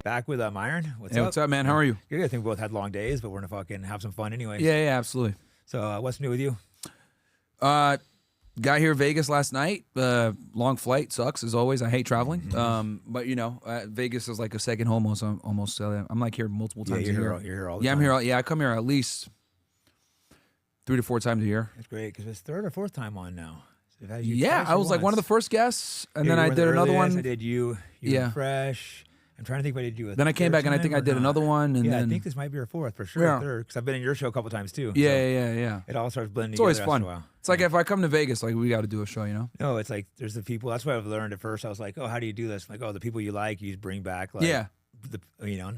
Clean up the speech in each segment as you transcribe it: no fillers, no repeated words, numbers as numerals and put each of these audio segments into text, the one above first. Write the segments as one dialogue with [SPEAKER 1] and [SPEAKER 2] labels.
[SPEAKER 1] Back with Myron.
[SPEAKER 2] Hey, what's up, man? How are you?
[SPEAKER 1] Good. I think we both had long days, but we're gonna fucking have some fun anyway.
[SPEAKER 2] Yeah, absolutely.
[SPEAKER 1] So, what's new with you?
[SPEAKER 2] Got here Vegas last night. Long flight sucks as always. I hate traveling. But Vegas is like a second home almost. I'm like here multiple times a year.
[SPEAKER 1] You're here all the time.
[SPEAKER 2] I'm here. I come here at least 3 to 4 times a year.
[SPEAKER 1] That's great because it's third or fourth time on now. So
[SPEAKER 2] I was like one of the first guests, and then I did another one.
[SPEAKER 1] I did you.
[SPEAKER 2] Yeah.
[SPEAKER 1] Fresh. I'm trying to think what I did you.
[SPEAKER 2] Then I came back and I think I did another one. And
[SPEAKER 1] then
[SPEAKER 2] I
[SPEAKER 1] think this might be our fourth for sure. Third because I've been in your show a couple times too.
[SPEAKER 2] Yeah.
[SPEAKER 1] It all starts blending.
[SPEAKER 2] It's always
[SPEAKER 1] together
[SPEAKER 2] fun.
[SPEAKER 1] after a while.
[SPEAKER 2] It's like if I come to Vegas, like we got to do a show, you know?
[SPEAKER 1] No, it's like there's the people. That's what I've learned at first. I was like, oh, how do you do this? I'm like, oh, the people you like, you bring back. Like,
[SPEAKER 2] yeah.
[SPEAKER 1] Not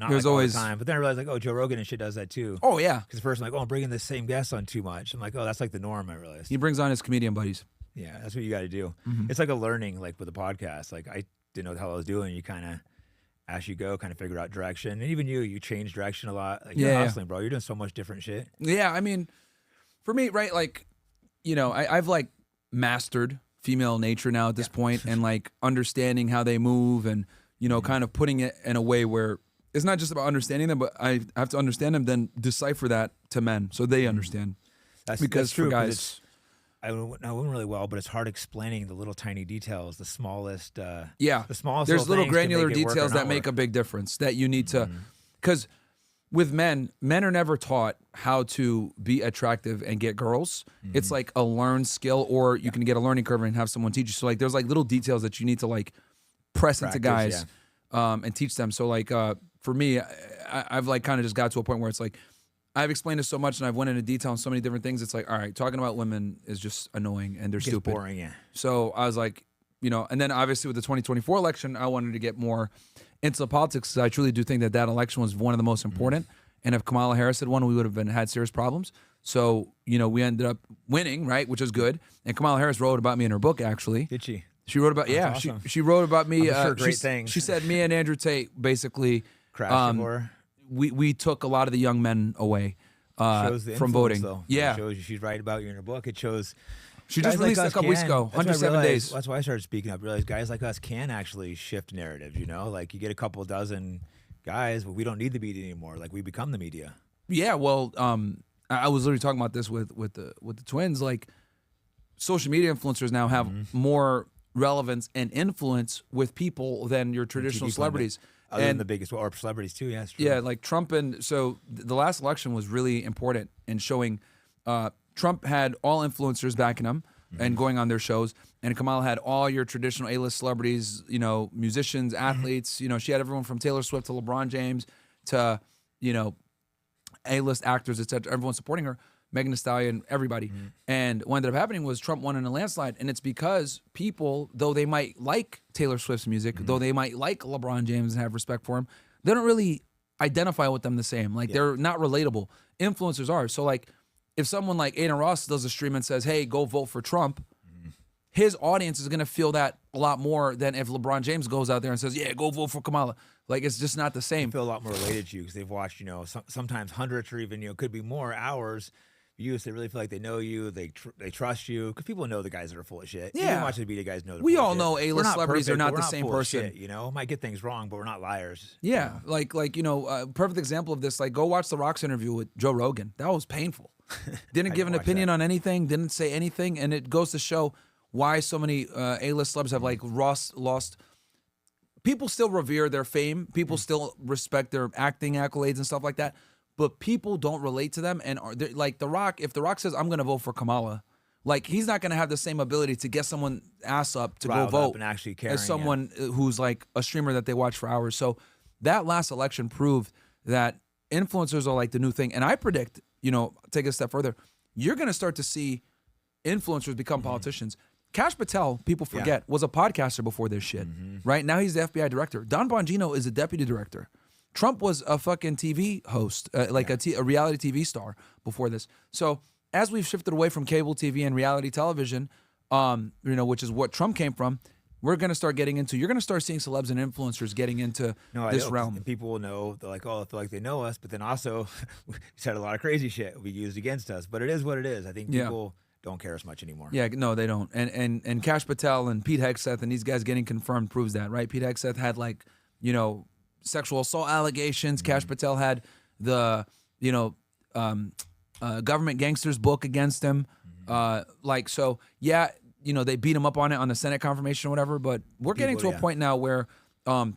[SPEAKER 2] there's
[SPEAKER 1] like
[SPEAKER 2] always
[SPEAKER 1] all the time. But then I realized like, oh, Joe Rogan and shit does that too.
[SPEAKER 2] Oh yeah.
[SPEAKER 1] Because first I'm like, oh, I'm bringing the same guest on too much. I'm like, oh, that's like the norm. I realized
[SPEAKER 2] He brings on his comedian buddies.
[SPEAKER 1] Yeah, that's what you got to do. It's like a learning, like with a podcast. Like I didn't know what the hell I was doing. You kind of, as you go, kind of figure out direction. And even you change direction a lot. Like you're hustling, bro. You're doing so much different shit.
[SPEAKER 2] Yeah, I mean, for me, right, like, I've like mastered female nature now at this point and like understanding how they move and, kind of putting it in a way where it's not just about understanding them, but I have to understand them, then decipher that to men so they understand.
[SPEAKER 1] That's true, for guys, I wouldn't really well, but it's hard explaining the little tiny details, the smallest. The smallest.
[SPEAKER 2] There's little granular details that make a big difference that you need to, because with men are never taught how to be attractive and get girls. It's like a learned skill, or you can get a learning curve and have someone teach you. So like, there's like little details that you need to like practice into guys, and teach them. So like, for me, I've like kind of just got to a point where it's like, I've explained this so much and I've went into detail on so many different things. It's like, all right, talking about women is just annoying and they're stupid.
[SPEAKER 1] Boring, yeah.
[SPEAKER 2] So I was like, and then obviously with the 2024 election, I wanted to get more into the politics because I truly do think that election was one of the most important. And if Kamala Harris had won, we would have had serious problems. So, we ended up winning, right, which is good. And Kamala Harris wrote about me in her book, actually.
[SPEAKER 1] Did she?
[SPEAKER 2] She wrote about,
[SPEAKER 1] awesome.
[SPEAKER 2] she wrote about me.
[SPEAKER 1] I'm sure great things.
[SPEAKER 2] She said me and Andrew Tate basically we took a lot of the young men away from voting.
[SPEAKER 1] Though.
[SPEAKER 2] Yeah.
[SPEAKER 1] It shows you she's right about you in her book. It shows
[SPEAKER 2] she just released a couple weeks ago, 107 days.
[SPEAKER 1] That's why I started speaking up. Realized guys like us can actually shift narratives, like you get a couple dozen guys, but we don't need the media anymore. Like we become the media.
[SPEAKER 2] Yeah, well, I was literally talking about this with the twins. Like social media influencers now have more relevance and influence with people than your traditional celebrities.
[SPEAKER 1] Other than the biggest, or celebrities too, yeah, it's true.
[SPEAKER 2] Yeah, like Trump so the last election was really important in showing Trump had all influencers backing him and going on their shows, and Kamala had all your traditional A-list celebrities, musicians, athletes, she had everyone from Taylor Swift to LeBron James to, A-list actors, etc. Everyone supporting her. Megan Thee Stallion, everybody. And what ended up happening was Trump won in a landslide. And it's because people, though they might like Taylor Swift's music, though they might like LeBron James and have respect for him, they don't really identify with them the same. Like they're not relatable. Influencers are. So like if someone like Aiden Ross does a stream and says, hey, go vote for Trump, his audience is going to feel that a lot more than if LeBron James goes out there and says, yeah, go vote for Kamala. Like, it's just not the same.
[SPEAKER 1] They feel a lot more related to you because they've watched, sometimes hundreds or even, could be more hours. They really feel like they know you, they trust you, because people know the guys that are full of shit.
[SPEAKER 2] Yeah,
[SPEAKER 1] even watching the media guys know.
[SPEAKER 2] We all know A-list celebrities are not the same person.
[SPEAKER 1] Shit, might get things wrong, but we're not liars.
[SPEAKER 2] Yeah, like perfect example of this. Like, go watch the Rock's interview with Joe Rogan. That was painful. Didn't give an opinion on anything. Didn't say anything, and it goes to show why so many A-list celebs have like lost. People still revere their fame. People still respect their acting accolades and stuff like that. But people don't relate to them, and like The Rock. If The Rock says, "I'm going to vote for Kamala," like he's not going to have the same ability to get someone ass up to go vote
[SPEAKER 1] and actually
[SPEAKER 2] as someone who's like a streamer that they watch for hours. So that last election proved that influencers are like the new thing. And I predict, take it a step further, you're going to start to see influencers become politicians. Kash Patel, people forget, was a podcaster before this shit, right? Now he's the FBI director. Don Bongino is a deputy director. Trump was a fucking TV host, a reality TV star before this. So as we've shifted away from cable TV and reality television, which is what Trump came from, we're going to start getting into, you're going to start seeing celebs and influencers getting into this realm.
[SPEAKER 1] And people will know, they're like, oh, I feel like they know us, but then also we said a lot of crazy shit will be used against us. But it is what it is. I think people don't care as much anymore.
[SPEAKER 2] Yeah, no, they don't. And Kash Patel and Pete Hegseth and these guys getting confirmed proves that, right? Pete Hegseth had sexual assault allegations. Kash Patel had the, government gangsters book against him. So, yeah, they beat him up on it on the Senate confirmation or whatever. But we're getting to a point now where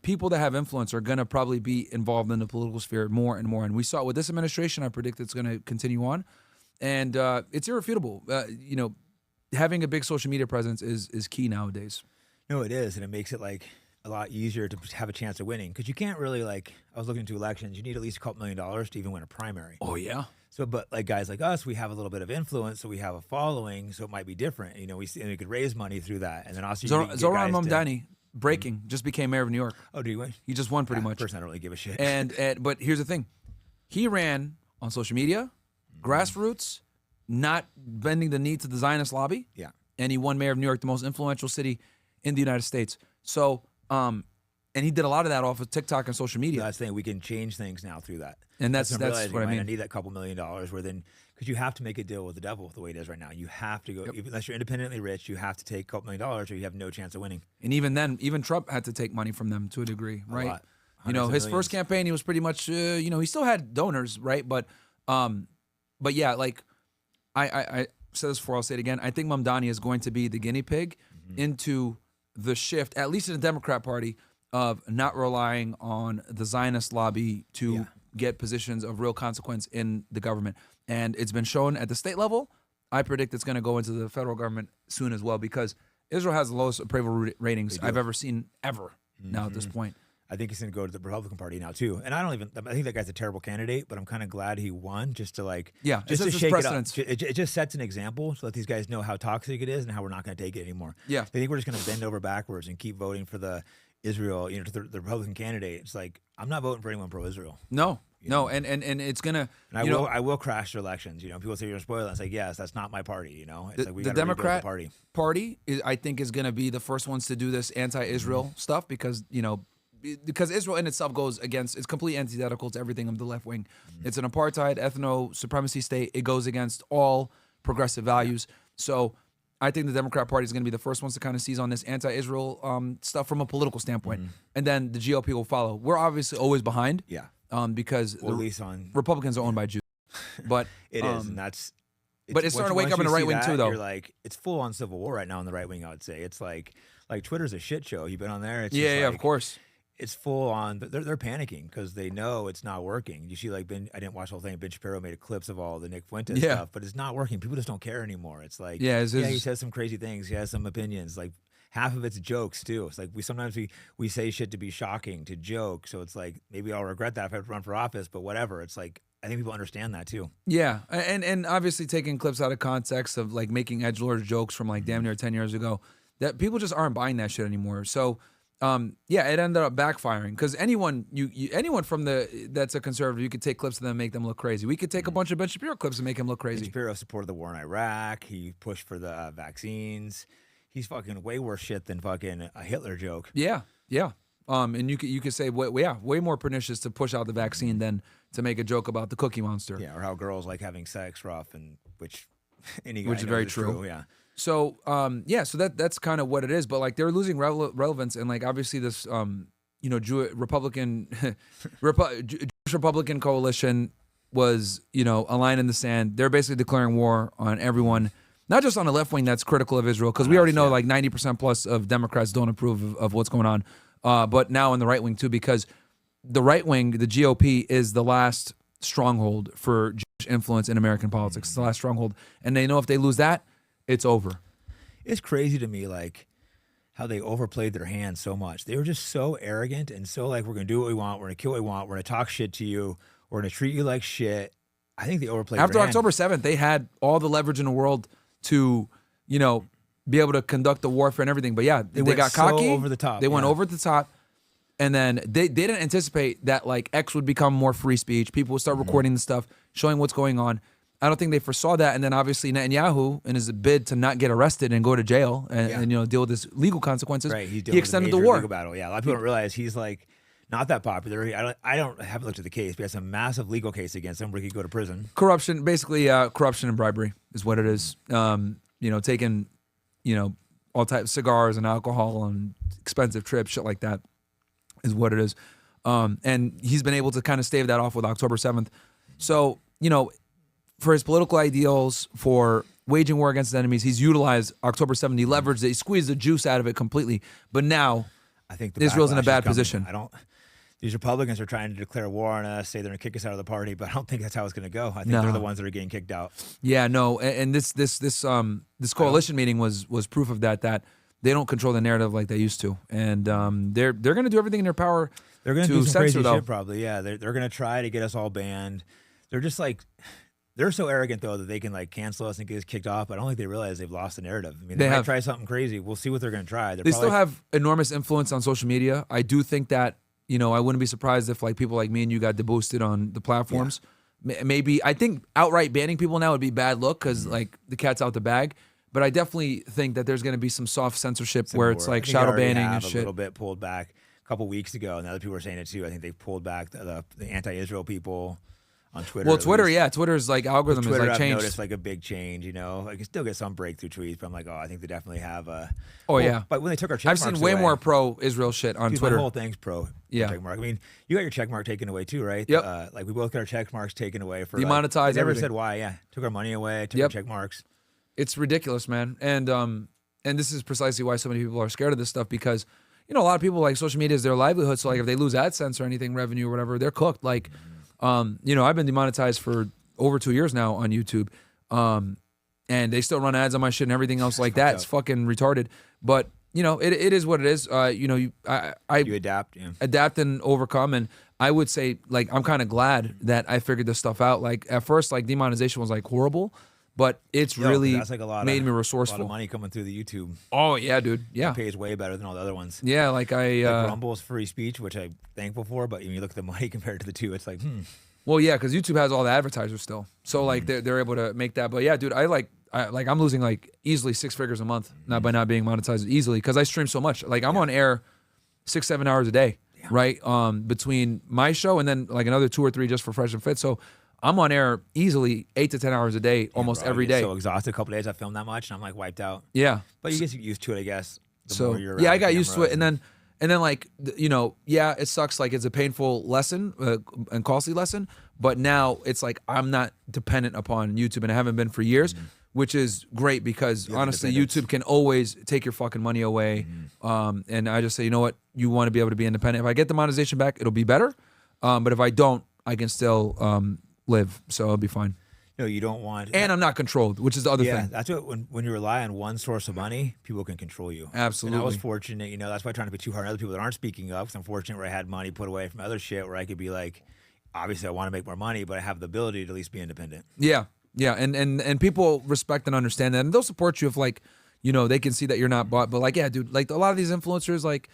[SPEAKER 2] people that have influence are going to probably be involved in the political sphere more and more. And we saw it with this administration. I predict it's going to continue on. And it's irrefutable. Having a big social media presence is key nowadays.
[SPEAKER 1] No, it is. And it makes it like a lot easier to have a chance of winning, because you can't really, like, I was looking into elections, you need at least $2 million to even win a primary.
[SPEAKER 2] Oh, yeah.
[SPEAKER 1] So, but like guys like us, we have a little bit of influence, so we have a following, so it might be different. We could raise money through that, and then also
[SPEAKER 2] Zoran Mamdani just became mayor of New York.
[SPEAKER 1] Oh, do you win?
[SPEAKER 2] He just won pretty much.
[SPEAKER 1] Person, I don't really give a shit.
[SPEAKER 2] But here's the thing, he ran on social media, grassroots, not bending the knee to the Zionist lobby.
[SPEAKER 1] Yeah,
[SPEAKER 2] and he won mayor of New York, the most influential city in the United States. So, and he did a lot of that off of TikTok and social media.
[SPEAKER 1] That's the thing. We can change things now through that.
[SPEAKER 2] And that's what I mean.
[SPEAKER 1] I need that $2 million where then, because you have to make a deal with the devil the way it is right now. You have to go, unless you're independently rich, you have to take $2 million or you have no chance of winning. And
[SPEAKER 2] even then, even Trump had to take money from them to a degree, right? His first campaign, he was pretty much, he still had donors, right? But yeah, like I said this before, I'll say it again. I think Mamdani is going to be the guinea pig into the shift, at least in the Democrat Party, of not relying on the Zionist lobby to get positions of real consequence in the government. And it's been shown at the state level. I predict it's going to go into the federal government soon as well, because Israel has the lowest approval ratings I've ever seen now at this point.
[SPEAKER 1] I think he's going to go to the Republican Party now too. And I think that guy's a terrible candidate, but I'm kind of glad he won just to just to shake it up. It just sets an example to let these guys know how toxic it is and how we're not going to take it anymore.
[SPEAKER 2] Yeah.
[SPEAKER 1] They think we're just going to bend over backwards and keep voting for the Israel, to the Republican candidate. It's like, I'm not voting for anyone pro-Israel.
[SPEAKER 2] No. And it's gonna.
[SPEAKER 1] And I will crash their elections. People say you're gonna spoil it. It's like, yes, that's not my party. It's like we
[SPEAKER 2] the Democrat party I think is gonna be the first ones to do this anti-Israel stuff, because Israel in itself it's completely antithetical to everything of the left wing. It's an apartheid, ethno-supremacy state. It goes against all progressive values. So I think the Democrat Party is going to be the first ones to kind of seize on this anti-Israel stuff from a political standpoint. And then the GOP will follow. We're obviously always behind.
[SPEAKER 1] Yeah.
[SPEAKER 2] Because
[SPEAKER 1] at least on
[SPEAKER 2] Republicans are owned by Jews. But
[SPEAKER 1] it is, and that's.
[SPEAKER 2] But it's starting to wake up in the right wing too, though.
[SPEAKER 1] You're like, it's full on civil war right now in the right wing. I would say it's like Twitter's a shit show. You've been on there. It's
[SPEAKER 2] of course.
[SPEAKER 1] It's full on. They're panicking because they know it's not working. You see, I didn't watch the whole thing. Ben Shapiro made clips of all the Nick Fuentes stuff, but it's not working. People just don't care anymore. It's like, he says some crazy things. He has some opinions. Like half of it's jokes too. It's like sometimes we say shit to be shocking, to joke. So it's like, maybe I'll regret that if I have to run for office, but whatever. It's like, I think people understand that too. Yeah,
[SPEAKER 2] and obviously taking clips out of context of like making edgelord jokes from like damn near 10 years ago, that people just aren't buying that shit anymore. So. It ended up backfiring because anyone from that's a conservative, you could take clips of them and make them look crazy. We could take a bunch of Ben Shapiro clips and make him look crazy.
[SPEAKER 1] Ben Shapiro supported the war in Iraq. He pushed for the vaccines. He's fucking way worse shit than fucking a Hitler joke.
[SPEAKER 2] Yeah. And you could say way more pernicious to push out the vaccine than to make a joke about the Cookie Monster.
[SPEAKER 1] Yeah, or how girls like having sex rough, and which
[SPEAKER 2] is very true.
[SPEAKER 1] Yeah.
[SPEAKER 2] So so that's kind of what it is. But like they're losing relevance, and like obviously this Jewish Republican coalition was a line in the sand. They're basically declaring war on everyone, not just on the left wing that's critical of Israel, because we already know like 90% plus of Democrats don't approve of what's going on, but now in the right wing too, because the right wing, the GOP, is the last stronghold for Jewish influence in American politics. It's the last stronghold, and they know if they lose that, it's over.
[SPEAKER 1] It's crazy to me, like, how they overplayed their hand so much. They were just so arrogant and so like, we're going to do what we want. We're going to kill what we want. We're going to talk shit to you. We're going to treat you like shit. I think they overplayed
[SPEAKER 2] After
[SPEAKER 1] their hand.
[SPEAKER 2] October 7th, they had all the leverage in the world to, be able to conduct the warfare and everything. But yeah, they got cocky.
[SPEAKER 1] So over the top.
[SPEAKER 2] They went over the top. And then they didn't anticipate that like X would become more free speech. People would start recording the stuff, showing what's going on. I don't think they foresaw that. And then obviously Netanyahu, in his bid to not get arrested and go to jail and deal with his legal consequences,
[SPEAKER 1] right.
[SPEAKER 2] He extended the war.
[SPEAKER 1] Legal battle. Yeah, a lot of people don't realize he's like not that popular. I haven't looked at the case, but he has a massive legal case against him where he could go to prison.
[SPEAKER 2] Corruption, basically corruption and bribery is what it is. Taking all types of cigars and alcohol and expensive trips, shit like that is what it is. And he's been able to kind of stave that off with October 7th. So, for his political ideals, for waging war against his enemies, he's utilized October 7th. He leveraged it. He squeezed the juice out of it completely. But now,
[SPEAKER 1] I think
[SPEAKER 2] Israel's in a bad position.
[SPEAKER 1] These Republicans are trying to declare war on us, say they're going to kick us out of the party, but I don't think that's how it's going to go. I think they're the ones that are getting kicked out.
[SPEAKER 2] Yeah, no, and this coalition meeting was proof of that they don't control the narrative like they used to, and they're going to do everything in their power.
[SPEAKER 1] They're going
[SPEAKER 2] to
[SPEAKER 1] do some
[SPEAKER 2] censor,
[SPEAKER 1] crazy shit, probably. Yeah, they're going to try to get us all banned. They're just like. They're so arrogant, though, that they can cancel us and get us kicked off. But I don't think they realize they've lost the narrative. I mean, they might try something crazy. We'll see what they're going to try.
[SPEAKER 2] They still have enormous influence on social media. I do think that, I wouldn't be surprised if people like me and you got deboosted on the platforms. Yeah. Maybe, I think outright banning people now would be a bad look because the cat's out the bag. But I definitely think that there's going to be some soft censorship where it's shadow banning and shit.
[SPEAKER 1] A little bit pulled back a couple weeks ago, and other people are saying it too. I think they pulled back the anti-Israel people. On Twitter. Well,
[SPEAKER 2] Twitter's algorithm
[SPEAKER 1] Twitter,
[SPEAKER 2] is changed.
[SPEAKER 1] I've noticed a big change, I can still get some breakthrough tweets, but I'm I think they definitely have
[SPEAKER 2] yeah.
[SPEAKER 1] But when they took our check marks
[SPEAKER 2] I've seen way more pro-Israel shit on Twitter.
[SPEAKER 1] The whole thing's pro check mark. I mean, you got your check mark taken away too, right?
[SPEAKER 2] Yep.
[SPEAKER 1] We both got our check marks taken away for
[SPEAKER 2] demonetized.
[SPEAKER 1] Never said why, took our money away, took our check marks.
[SPEAKER 2] It's ridiculous, man. And this is precisely why so many people are scared of this stuff because, a lot of people social media is their livelihood. So if they lose AdSense or anything, revenue or whatever, they're cooked. I've been demonetized for over 2 years now on YouTube, and they still run ads on my shit and everything else like that. It's fucking retarded. But it is what it is. You
[SPEAKER 1] adapt,
[SPEAKER 2] adapt and overcome. And I would say I'm kind of glad that I figured this stuff out. At first, demonetization was horrible, but it's really made me resourceful.
[SPEAKER 1] A lot of money coming through the YouTube.
[SPEAKER 2] Oh yeah, dude. Yeah,
[SPEAKER 1] it pays way better than all the other ones.
[SPEAKER 2] Yeah,
[SPEAKER 1] Rumble's free speech, which I'm thankful for. But when you look at the money compared to the two, it's
[SPEAKER 2] Well, yeah, because YouTube has all the advertisers still, so they're able to make that. But yeah, dude, I'm losing easily 6 figures a month by not being monetized easily because I stream so much. I'm on air 6-7 hours a day, right? Between my show and then another 2 or 3 just for Fresh and Fit. So I'm on air easily 8 to 10 hours a day, almost every day.
[SPEAKER 1] So exhausted. A couple days I filmed that much, and I'm wiped out.
[SPEAKER 2] Yeah,
[SPEAKER 1] but you get used to it, I guess.
[SPEAKER 2] I got used to it, and then it sucks. It's a painful lesson and costly lesson. But now it's I'm not dependent upon YouTube, and I haven't been for years, which is great because honestly, YouTube can always take your fucking money away. And I just say, you know what, you want to be able to be independent. If I get the monetization back, it'll be better. But if I don't, I can still live, so I'll be fine.
[SPEAKER 1] No, you don't want,
[SPEAKER 2] and I'm not controlled, which is the other thing.
[SPEAKER 1] Yeah, that's what when you rely on one source of money, people can control you.
[SPEAKER 2] Absolutely.
[SPEAKER 1] And I was fortunate, that's why I'm trying to be too hard on other people that aren't speaking up. Because I'm fortunate where I had money put away from other shit, where I could be obviously I want to make more money, but I have the ability to at least be independent. Yeah,
[SPEAKER 2] and people respect and understand that, and they'll support you if they can see that you're not bought. But a lot of these influencers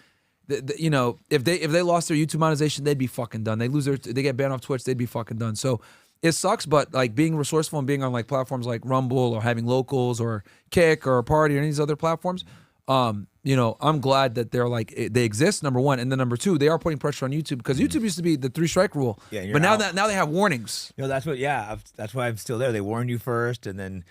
[SPEAKER 2] if they lost their YouTube monetization, they'd be fucking done. They get banned off Twitch, they'd be fucking done. So it sucks, but being resourceful and being on platforms like Rumble or having locals or Kick or Party or any of these other platforms, I'm glad that they're they exist, number one, and then number two, they are putting pressure on YouTube because YouTube used to be the 3-strike rule. Yeah, but now they have warnings.
[SPEAKER 1] That's why I'm still there. They warn you first, and then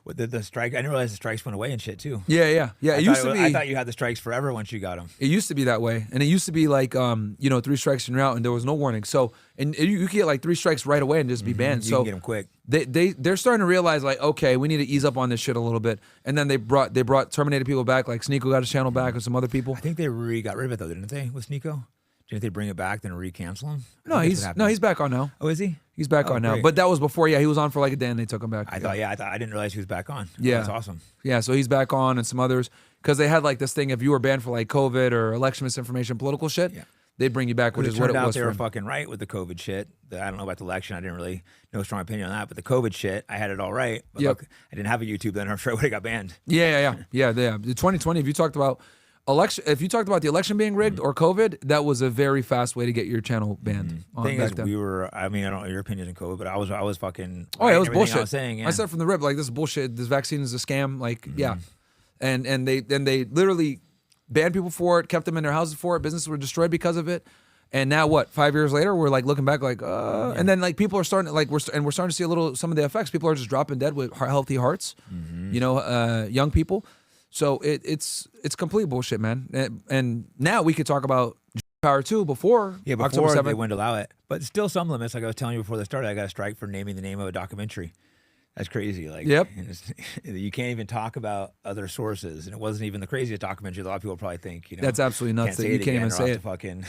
[SPEAKER 1] with the strike, I didn't realize the strikes went away and shit too.
[SPEAKER 2] Yeah. It used to be.
[SPEAKER 1] I thought you had the strikes forever once you got them.
[SPEAKER 2] It used to be that way, and it used to be 3 strikes and you're out, and there was no warning. So, and you could get 3 strikes right away and just be banned.
[SPEAKER 1] You can get them quick.
[SPEAKER 2] They're starting to realize okay, we need to ease up on this shit a little bit. And then they brought terminated people back, Sneeko got his channel back and some other people.
[SPEAKER 1] I think they got rid of it though, didn't they? With Sneeko. Do you think they bring it back then re-cancel him?
[SPEAKER 2] No, he's back on now.
[SPEAKER 1] Oh, is he?
[SPEAKER 2] He's back on now.
[SPEAKER 1] Great.
[SPEAKER 2] But that was before. Yeah, he was on for a day and they took him back.
[SPEAKER 1] I didn't realize he was back on.
[SPEAKER 2] Yeah,
[SPEAKER 1] that's awesome.
[SPEAKER 2] Yeah, so he's back on and some others because they had this thing if you were banned for COVID or election misinformation, political shit. Yeah. They'd bring you back, which is what it was.
[SPEAKER 1] They were fucking right with the COVID shit. I don't know about the election. I didn't really know a strong opinion on that. But the COVID shit, I had it all right. But look, I didn't have a YouTube then. I'm sure I would have got banned.
[SPEAKER 2] Yeah. The 2020, if you talked about the election being rigged or COVID, that was a very fast way to get your channel banned.
[SPEAKER 1] The thing is, I don't know your opinion on COVID, but I was fucking.
[SPEAKER 2] Oh, yeah, it was bullshit.
[SPEAKER 1] I was saying,
[SPEAKER 2] I said from the rip, this is bullshit. This vaccine is a scam. Yeah, and they literally banned people for it, kept them in their houses for it. Businesses were destroyed because of it. And now what? 5 years later, we're looking back and then people are starting we're starting to see some of the effects. People are just dropping dead with healthy hearts. Young people. So it's complete bullshit, man. And now we could talk about power too before October 7th.
[SPEAKER 1] They wouldn't allow it. But still some limits. Like I was telling you before they started, I got a strike for naming the name of a documentary. That's crazy. Like,
[SPEAKER 2] yep.
[SPEAKER 1] You can't even talk about other sources, and it wasn't even the craziest documentary. A lot of people probably think, you know,
[SPEAKER 2] that's absolutely nuts that you can't even say it.
[SPEAKER 1] Fucking,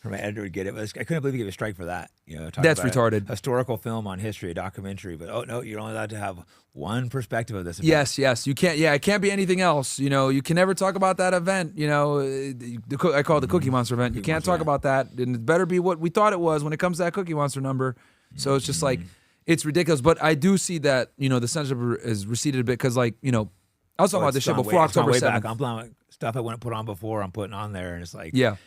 [SPEAKER 1] or my editor would get it. But I couldn't believe he gave a strike for that. You know,
[SPEAKER 2] that's retarded.
[SPEAKER 1] Historical film on history, a documentary. But oh no, you're only allowed to have one perspective of this event.
[SPEAKER 2] Yes, you can't. Yeah, it can't be anything else. You know, you can never talk about that event. You know, I call it the Cookie Monster event. You can't talk about that, and it better be what we thought it was when it comes to that Cookie Monster number. So it's just like. It's ridiculous, but I do see that, you know, the censorship has receded a bit because, like, you know, I was talking about this shit before October 7th.
[SPEAKER 1] I'm blowing stuff I wouldn't put on before, I'm putting on there, and it's like...
[SPEAKER 2] Yeah.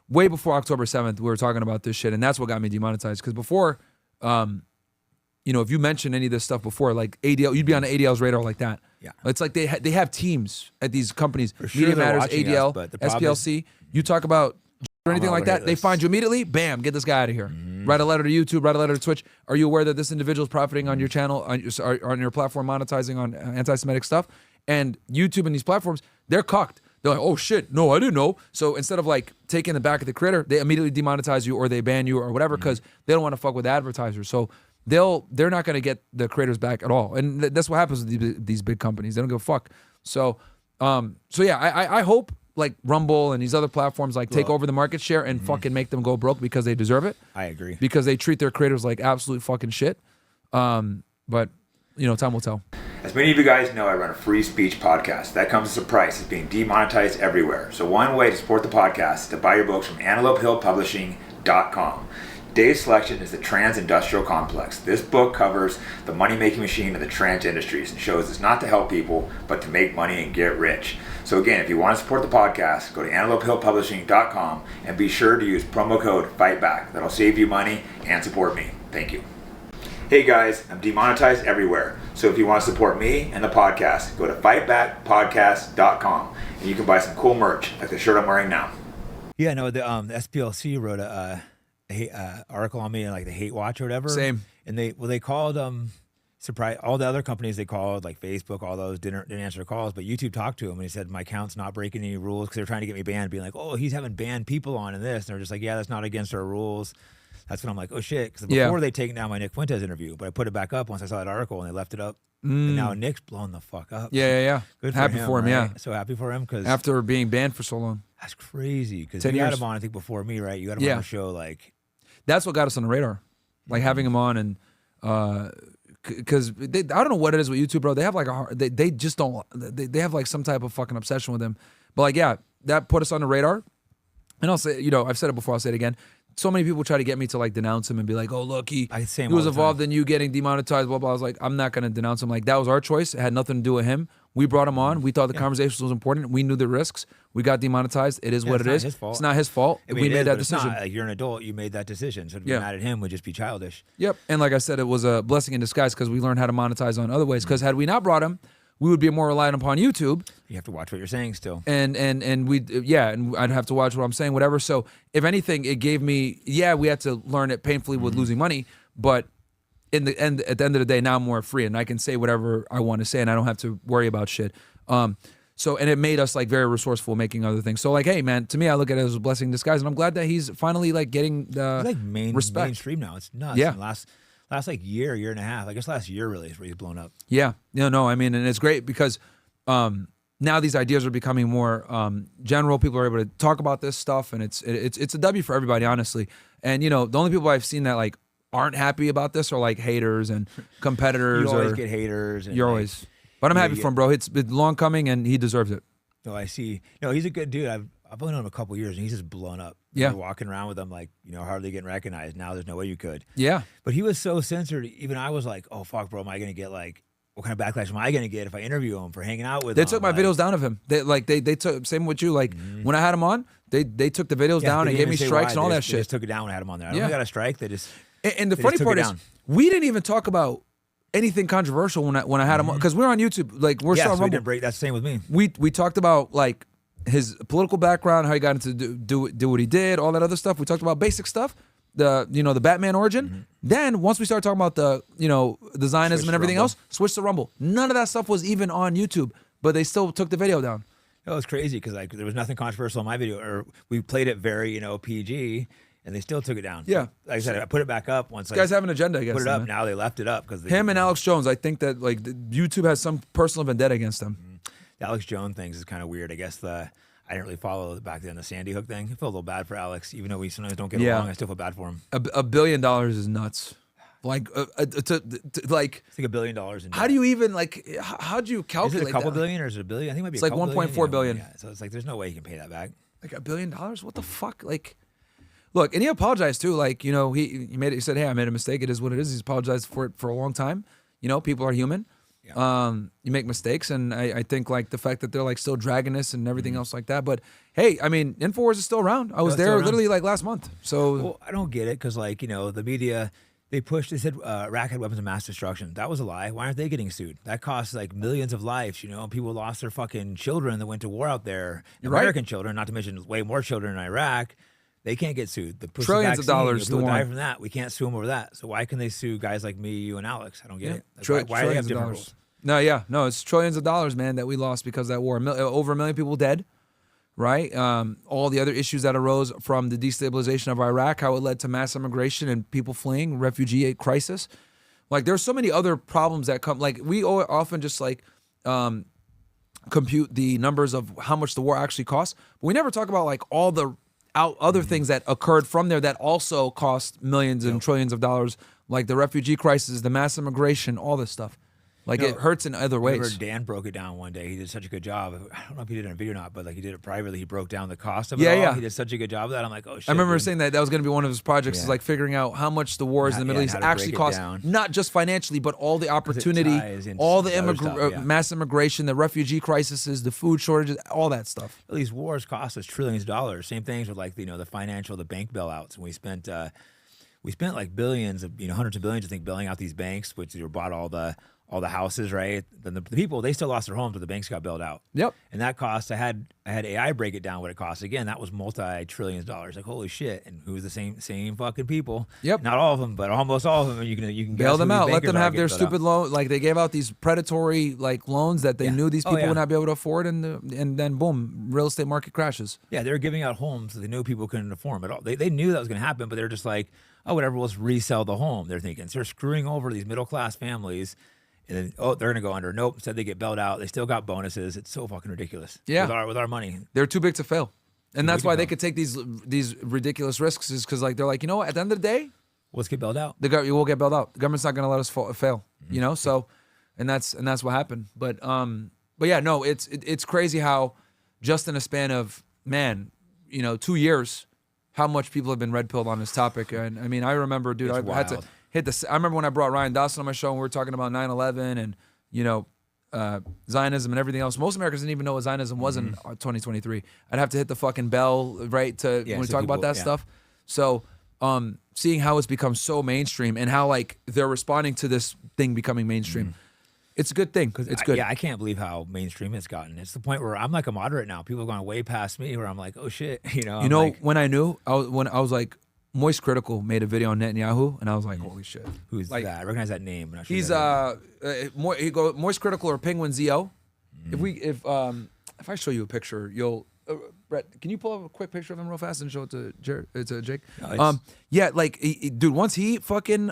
[SPEAKER 2] Way before October 7th, we were talking about this shit, and that's what got me demonetized. Because before, you know, if you mentioned any of this stuff before, like ADL, you'd be on the ADL's radar like that.
[SPEAKER 1] Yeah.
[SPEAKER 2] It's like they have teams at these companies.
[SPEAKER 1] For sure
[SPEAKER 2] Media Matters, ADL,
[SPEAKER 1] us,
[SPEAKER 2] SPLC. You talk about... or anything like that, they find you immediately, bam, get this guy out of here. Write a letter to YouTube, write a letter to Twitch. Are you aware that this individual is profiting on your channel, on your platform, monetizing on anti-Semitic stuff? And YouTube and these platforms, they're cucked. They're like, oh shit, no, I didn't know. So instead of like taking the back of the creator, they immediately demonetize you or they ban you or whatever because they don't want to fuck with advertisers. So they're not going to get the creators back at all. And that's what happens with these big companies. They don't give a fuck. So yeah, I hope like Rumble and these other platforms like take over the market share and fucking make them go broke because they deserve it.
[SPEAKER 1] I agree.
[SPEAKER 2] Because they treat their creators like absolute fucking shit. But, you know, time will tell.
[SPEAKER 1] As many of you guys know, I run a free speech podcast. That comes as a price. It's being demonetized everywhere. So one way to support the podcast is to buy your books from AntelopeHillPublishing.com. Today's selection is The Trans-Industrial Complex. This book covers the money-making machine of the trans industries and shows it's not to help people, but to make money and get rich. So again, if you want to support the podcast, go to AntelopeHillPublishing.com and be sure to use promo code FIGHTBACK. That'll save you money and support me. Thank you. Hey guys, I'm demonetized everywhere. So if you want to support me and the podcast, go to fightbackpodcast.com and you can buy some cool merch like the shirt I'm wearing now. Yeah, no, the SPLC wrote a article on me in like the Hate Watch or whatever.
[SPEAKER 2] Same.
[SPEAKER 1] And they called surprise all the other companies they called, like Facebook, all those didn't answer the calls, but YouTube talked to him and he said my account's not breaking any rules because they're trying to get me banned, being like, oh, he's having banned people on in this, and they're just like, yeah, that's not against our rules. That's when I'm like, oh shit, because before they taken down my Nick Fuentes interview, but I put it back up once I saw that article and they left it up. And now Nick's blown the fuck up.
[SPEAKER 2] Yeah.
[SPEAKER 1] Good for
[SPEAKER 2] happy
[SPEAKER 1] him,
[SPEAKER 2] for him,
[SPEAKER 1] right?
[SPEAKER 2] yeah.
[SPEAKER 1] So happy for him because
[SPEAKER 2] after being banned for so long.
[SPEAKER 1] That's crazy because
[SPEAKER 2] 10
[SPEAKER 1] you had
[SPEAKER 2] years.
[SPEAKER 1] him on, I think, before me, right? You had him on the show, like.
[SPEAKER 2] That's what got us on the radar, like having him on and because I don't know what it is with YouTube, bro. They have like they just don't they have like some type of fucking obsession with him. But like, yeah, that put us on the radar. And I'll say, you know, I've said it before, I'll say it again. So many people try to get me to like denounce him and be like, oh, look, he was involved in you getting demonetized, blah, blah. I was like, I'm not going to denounce him. Like, that was our choice. It had nothing to do with him. We brought him on. We thought the conversation was important. We knew the risks. We got demonetized. It is what it is. It's not his fault. I mean, we made that decision.
[SPEAKER 1] Like, you're an adult. You made that decision. So to be mad at him would just be childish.
[SPEAKER 2] Yep. And like I said, it was a blessing in disguise because we learned how to monetize on other ways. Because had we not brought him, we would be more reliant upon YouTube.
[SPEAKER 1] You have to watch what you're saying still.
[SPEAKER 2] And I'd have to watch what I'm saying, whatever. So if anything, it gave me, we had to learn it painfully with losing money, but at the end of the day, now I'm more free and I can say whatever I want to say and I don't have to worry about shit. So, and it made us like very resourceful making other things. So like, hey man, to me, I look at it as a blessing in disguise and I'm glad that he's finally like getting the
[SPEAKER 1] like
[SPEAKER 2] respect.
[SPEAKER 1] Mainstream now. It's nuts.
[SPEAKER 2] Yeah.
[SPEAKER 1] Last like year and a half. I guess last year really is where he's blown up.
[SPEAKER 2] Yeah. No, I mean, and it's great because now these ideas are becoming more general. People are able to talk about this stuff and it's a W for everybody, honestly. And you know, the only people I've seen that like aren't happy about this are like haters and competitors.
[SPEAKER 1] You always get haters. And
[SPEAKER 2] you're always. But I'm happy for him, bro. It's been long coming and he deserves it.
[SPEAKER 1] No, I see. No, he's a good dude. I've known him a couple years and he's just blown up.
[SPEAKER 2] Yeah.
[SPEAKER 1] You're walking around with him like, you know, hardly getting recognized. Now there's no way you could.
[SPEAKER 2] Yeah.
[SPEAKER 1] But he was so censored. Even I was like, oh, fuck, bro, am I going to get like, what kind of backlash am I going to get if I interview him for hanging out with him?
[SPEAKER 2] They took my videos down of him. They took, same with you. Like when I had him on, they took the videos down and gave me strikes and all that shit.
[SPEAKER 1] They just took it down when I had him on there. I don't got a strike. They just.
[SPEAKER 2] And the funny part is, we didn't even talk about anything controversial when I had him on, because we're on YouTube. Like we're still on Rumble.
[SPEAKER 1] We didn't break. That's the same with me.
[SPEAKER 2] We talked about like his political background, how he got into do what he did, all that other stuff. We talked about basic stuff, the Batman origin. Then once we started talking about the Zionism and everything else, switched to Rumble. None of that stuff was even on YouTube, but they still took the video down.
[SPEAKER 1] It was crazy because like there was nothing controversial in my video, or we played it very PG, and they still took it down.
[SPEAKER 2] Yeah,
[SPEAKER 1] like I said, I put it back up once.
[SPEAKER 2] These guys have an agenda, I guess.
[SPEAKER 1] Put it up. Now they left it up because
[SPEAKER 2] him and Alex Jones. I think that like YouTube has some personal vendetta against them.
[SPEAKER 1] The Alex Jones things is kind of weird. I guess I didn't really follow back then the Sandy Hook thing. I feel a little bad for Alex, even though we sometimes don't get along. I still feel bad for him.
[SPEAKER 2] $1 billion is nuts. Like, like
[SPEAKER 1] it's like $1 billion. In
[SPEAKER 2] how do you even like? How do you calculate?
[SPEAKER 1] Is it a couple
[SPEAKER 2] that?
[SPEAKER 1] billion or is it $1 billion? I think it might be.
[SPEAKER 2] It's like 1.4 billion.
[SPEAKER 1] Yeah, so it's like there's no way you can pay that back.
[SPEAKER 2] Like $1 billion? What the fuck? Like, look, and he apologized too. Like, he made it. He said, "Hey, I made a mistake. It is what it is." He's apologized for it for a long time. People are human. Yeah. You make mistakes, and I think like the fact that they're like still dragging us and everything else like that. But hey, I mean, InfoWars is still around. I was there literally like last month. So
[SPEAKER 1] well, I don't get it because like the media. They said Iraq had weapons of mass destruction. That was a lie. Why aren't they getting sued? That costs like millions of lives, People lost their fucking children that went to war out there. American children, not to mention way more children in Iraq. They can't get sued. The
[SPEAKER 2] trillions of dollars.
[SPEAKER 1] People die from that. We can't sue them over that. So why can they sue guys like me, you, and Alex? I don't get it. Why do they have different rules?
[SPEAKER 2] No, it's trillions of dollars, man, that we lost because of that war. Over 1 million people dead. Right? All the other issues that arose from the destabilization of Iraq, how it led to mass immigration and people fleeing, refugee crisis. Like, there's so many other problems that come. Like, we often just like compute the numbers of how much the war actually costs, but we never talk about like all the other things that occurred from there that also cost millions and trillions of dollars, like the refugee crisis, the mass immigration, all this stuff. Like, it hurts in other ways.
[SPEAKER 1] Remember Dan broke it down one day. He did such a good job. I don't know if he did it in a video or not, but like he did it privately. He broke down the cost of it all. Yeah. He did such a good job of that. I'm like, oh shit.
[SPEAKER 2] I remember saying that was going to be one of his projects, is like figuring out how much the wars in the Middle East actually cost, not just financially, but all the opportunity, all the mass immigration, the refugee crises, the food shortages, all that stuff.
[SPEAKER 1] At least wars cost us trillions of dollars. Same things with like the the bank bailouts. And we spent like billions of hundreds of billions, I think, bailing out these banks, which bought all the houses, right? Then the people, they still lost their homes, but the banks got bailed out.
[SPEAKER 2] Yep.
[SPEAKER 1] And that cost, I had AI break it down what it cost. Again, that was multi-trillions of dollars. Like, holy shit. And who's the same fucking people?
[SPEAKER 2] Yep.
[SPEAKER 1] Not all of them, but almost all of them. And you can
[SPEAKER 2] bail them out. Let them have their stupid loan. Like, they gave out these predatory like loans that they knew these people would not be able to afford, and then boom, real estate market crashes.
[SPEAKER 1] Yeah, they were giving out homes that they knew people couldn't afford at all. They knew that was going to happen, but they're just like, oh, whatever, let's resell the home. They're thinking. So they're screwing over these middle-class families. And then, they're going to go under. Nope. Instead, they get bailed out. They still got bonuses. It's so fucking ridiculous.
[SPEAKER 2] Yeah.
[SPEAKER 1] With our money.
[SPEAKER 2] They're too big to fail. And that's why they could take these ridiculous risks, is because like they're like, at the end of the day,
[SPEAKER 1] let's get bailed out.
[SPEAKER 2] You will get bailed out. The government's not going to let us fail. Mm-hmm. So, and that's what happened. But yeah, no, it's crazy how just in a span of 2 years, how much people have been red pilled on this topic. And I mean, I remember, dude, I had to hit this. I remember when I brought Ryan Dawson on my show and we were talking about 9/11 and Zionism and everything else. Most Americans didn't even know what Zionism was in 2023. I'd have to hit the fucking bell, right, when we talk about that stuff. So seeing how it's become so mainstream and how like they're responding to this thing becoming mainstream, it's a good thing. It's good.
[SPEAKER 1] I can't believe how mainstream it's gotten. It's the point where I'm like a moderate now. People have gone way past me where I'm like, oh shit,
[SPEAKER 2] when I knew, I was like, Moist Critical made a video on Netanyahu, and I was like, "Holy shit!"
[SPEAKER 1] Who's that? I recognize that name. But
[SPEAKER 2] he's Moist Critical or Penguin ZO. If I show you a picture, you'll Brett. Can you pull up a quick picture of him real fast and show it to Jake? No, dude. Once he fucking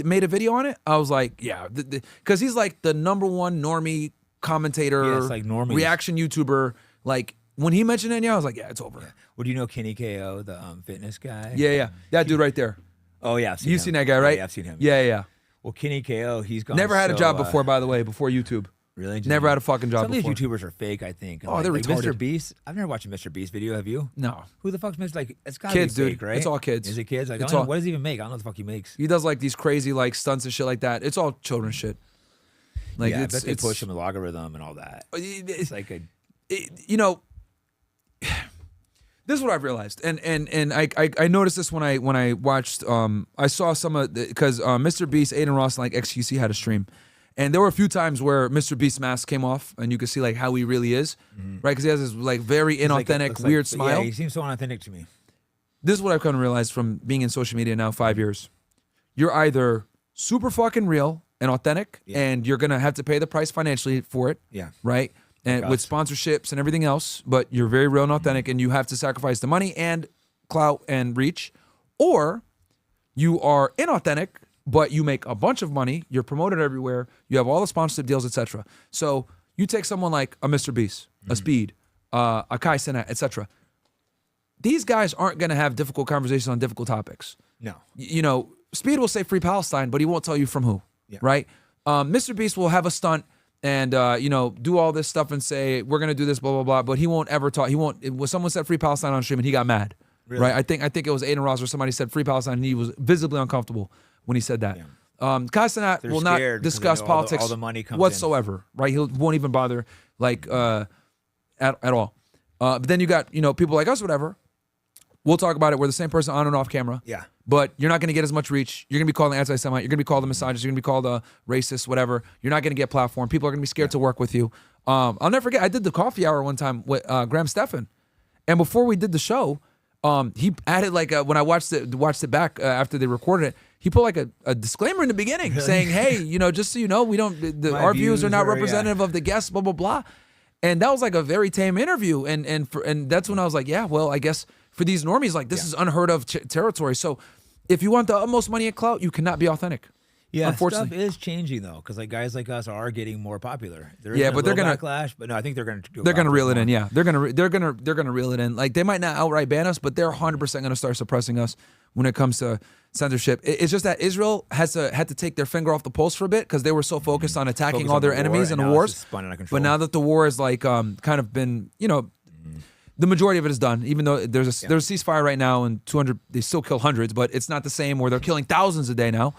[SPEAKER 2] made a video on it, I was like, yeah, because he's like the #1 normie commentator,
[SPEAKER 1] like
[SPEAKER 2] reaction YouTuber, like. When he mentioned Netanyahu, I was like, yeah, it's over. Yeah.
[SPEAKER 1] Well, do you know Kenny KO, the fitness guy?
[SPEAKER 2] Yeah. That dude right there.
[SPEAKER 1] Oh, yeah.
[SPEAKER 2] You've seen that guy, right?
[SPEAKER 1] Yeah, I've seen him.
[SPEAKER 2] Yeah.
[SPEAKER 1] Well, Kenny KO, he's gone.
[SPEAKER 2] Never had a job before, by the way, before YouTube.
[SPEAKER 1] Really?
[SPEAKER 2] Never had a fucking job before.
[SPEAKER 1] Some of these YouTubers are fake, I think.
[SPEAKER 2] Oh, they're retarded.
[SPEAKER 1] Mr. Beast. I've never watched a Mr. Beast video. Have you?
[SPEAKER 2] No.
[SPEAKER 1] Who the fuck's Mr. It's got
[SPEAKER 2] kids,
[SPEAKER 1] to be fake,
[SPEAKER 2] dude.
[SPEAKER 1] right?
[SPEAKER 2] It's all kids.
[SPEAKER 1] Is it kids? Like, what does he even make? I don't know what the fuck he makes.
[SPEAKER 2] He does like these crazy like stunts and shit like that. It's all children's shit.
[SPEAKER 1] Like, I bet they push him the logarithm and all that. It's like
[SPEAKER 2] this is what I've realized, and I noticed this when I watched. I saw some of because Mr. Beast, Aiden Ross, and like XQC had a stream, and there were a few times where Mr. Beast's mask came off, and you could see like how he really is, right? Because he has this like very inauthentic, weird smile.
[SPEAKER 1] Yeah, he seems so unauthentic to me.
[SPEAKER 2] This is what I've come to realize from being in social media now 5 years. You're either super fucking real and authentic, and you're gonna have to pay the price financially for it, right? and with sponsorships and everything else, but you're very real and authentic, and you have to sacrifice the money and clout and reach, or you are inauthentic, but you make a bunch of money, you're promoted everywhere, you have all the sponsorship deals, etc. So you take someone like a Mr. Beast, a Speed, a Kai Cenat, etc. These guys aren't going to have difficult conversations on difficult topics.
[SPEAKER 1] No.
[SPEAKER 2] You know, Speed will say Free Palestine, but he won't tell you from who, right? Mr. Beast will have a stunt and, you know, do all this stuff and say, we're going to do this, blah, blah, blah, but he won't ever talk. When someone said Free Palestine on stream and he got mad, right? I think it was Aiden Ross or somebody said Free Palestine and he was visibly uncomfortable when he said that. Kai Cenat will not discuss politics
[SPEAKER 1] all the money comes
[SPEAKER 2] whatsoever, right? He won't even bother, like, at all. But then you got, you know, people like us, whatever. We'll talk about it. We're the same person on and off camera.
[SPEAKER 1] Yeah.
[SPEAKER 2] But you're not going to get as much reach. You're going to be called an anti-Semite. You're going to be called a misogynist. You're going to be called a racist, whatever. You're not going to get platform. People are going to be scared to work with you. I'll never forget, I did the coffee hour one time with Graham Stephan. And before we did the show, he added like when I watched it back after they recorded it, he put like a disclaimer in the beginning saying, hey, you know, just so you know, we don't, our views are not representative of the guests, blah, blah, blah. And that was like a very tame interview. And that's when I was like, yeah, well, I guess for these normies, like this is unheard of territory. So if you want the utmost money and clout, you cannot be authentic.
[SPEAKER 1] Yeah,
[SPEAKER 2] unfortunately,
[SPEAKER 1] stuff is changing though, because like guys like us are getting more popular.
[SPEAKER 2] But they're gonna
[SPEAKER 1] backlash. But no, I think they're gonna
[SPEAKER 2] reel it in. Yeah, they're gonna reel it in. Like they might not outright ban us, but they're 100% gonna start suppressing us when it comes to censorship. It's just that Israel had to take their finger off the pulse for a bit because they were so focused on attacking all their enemies in the wars. But now that the war is like kind of been, you know, the majority of it is done. Even though there's a ceasefire right now and 200, they still kill hundreds, but it's not the same where they're killing thousands a day now.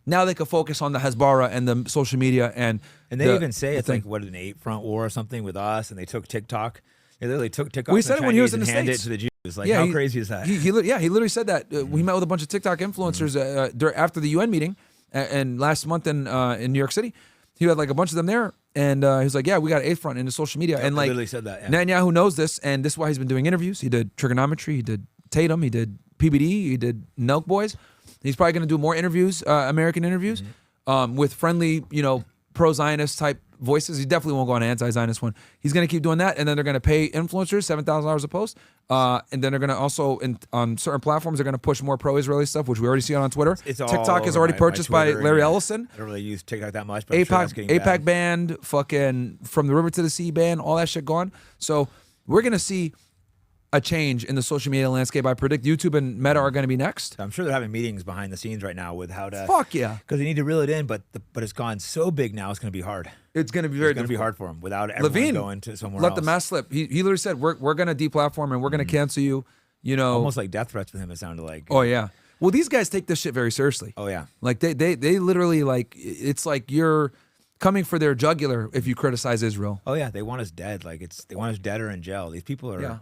[SPEAKER 2] Now they can focus on the Hezbollah and the social media and
[SPEAKER 1] they even say it's like what an 8 front war or something with us, and they took TikTok. They literally took TikTok.
[SPEAKER 2] We said it when he was in the States.
[SPEAKER 1] It to the Jews. Like how crazy is that?
[SPEAKER 2] He literally said that. We met with a bunch of TikTok influencers after the UN meeting and last month in New York City. He had like a bunch of them there, and he was like, "Yeah, we got 8th front in the social media." And like,
[SPEAKER 1] literally said that. Yeah.
[SPEAKER 2] Netanyahu knows this, and this is why he's been doing interviews. He did trigonometry, he did Tatum, he did PBD, he did Nelk Boys. He's probably going to do more interviews, American interviews, with friendly, you know, pro-Zionist type voices. He definitely won't go on an anti-Zionist one. He's going to keep doing that, and then they're going to pay influencers $7,000 a post, and then they're going to also, on certain platforms, they're going to push more pro-Israeli stuff, which we already see on Twitter. TikTok is already purchased by Larry Ellison.
[SPEAKER 1] I don't really use TikTok that much, but
[SPEAKER 2] APAC banned, fucking From the River to the Sea ban, all that shit gone. So we're going to see a change in the social media landscape. I predict YouTube and Meta are going to be next.
[SPEAKER 1] I'm sure they're having meetings behind the scenes right now with how to.
[SPEAKER 2] Fuck yeah!
[SPEAKER 1] Because they need to reel it in, but it's gone so big now. It's going to be hard.
[SPEAKER 2] It's going to be very.
[SPEAKER 1] It's going to be hard for them without everyone going to somewhere else.
[SPEAKER 2] Let the mask slip. He literally said, "We're going to deplatform and we're going to cancel you." You know,
[SPEAKER 1] almost like death threats with him. It sounded like.
[SPEAKER 2] Oh yeah. Well, these guys take this shit very seriously.
[SPEAKER 1] Oh yeah.
[SPEAKER 2] Like they literally like it's like you're coming for their jugular if you criticize Israel.
[SPEAKER 1] Oh yeah, they want us dead. Like they want us dead or in jail. These people are. Yeah.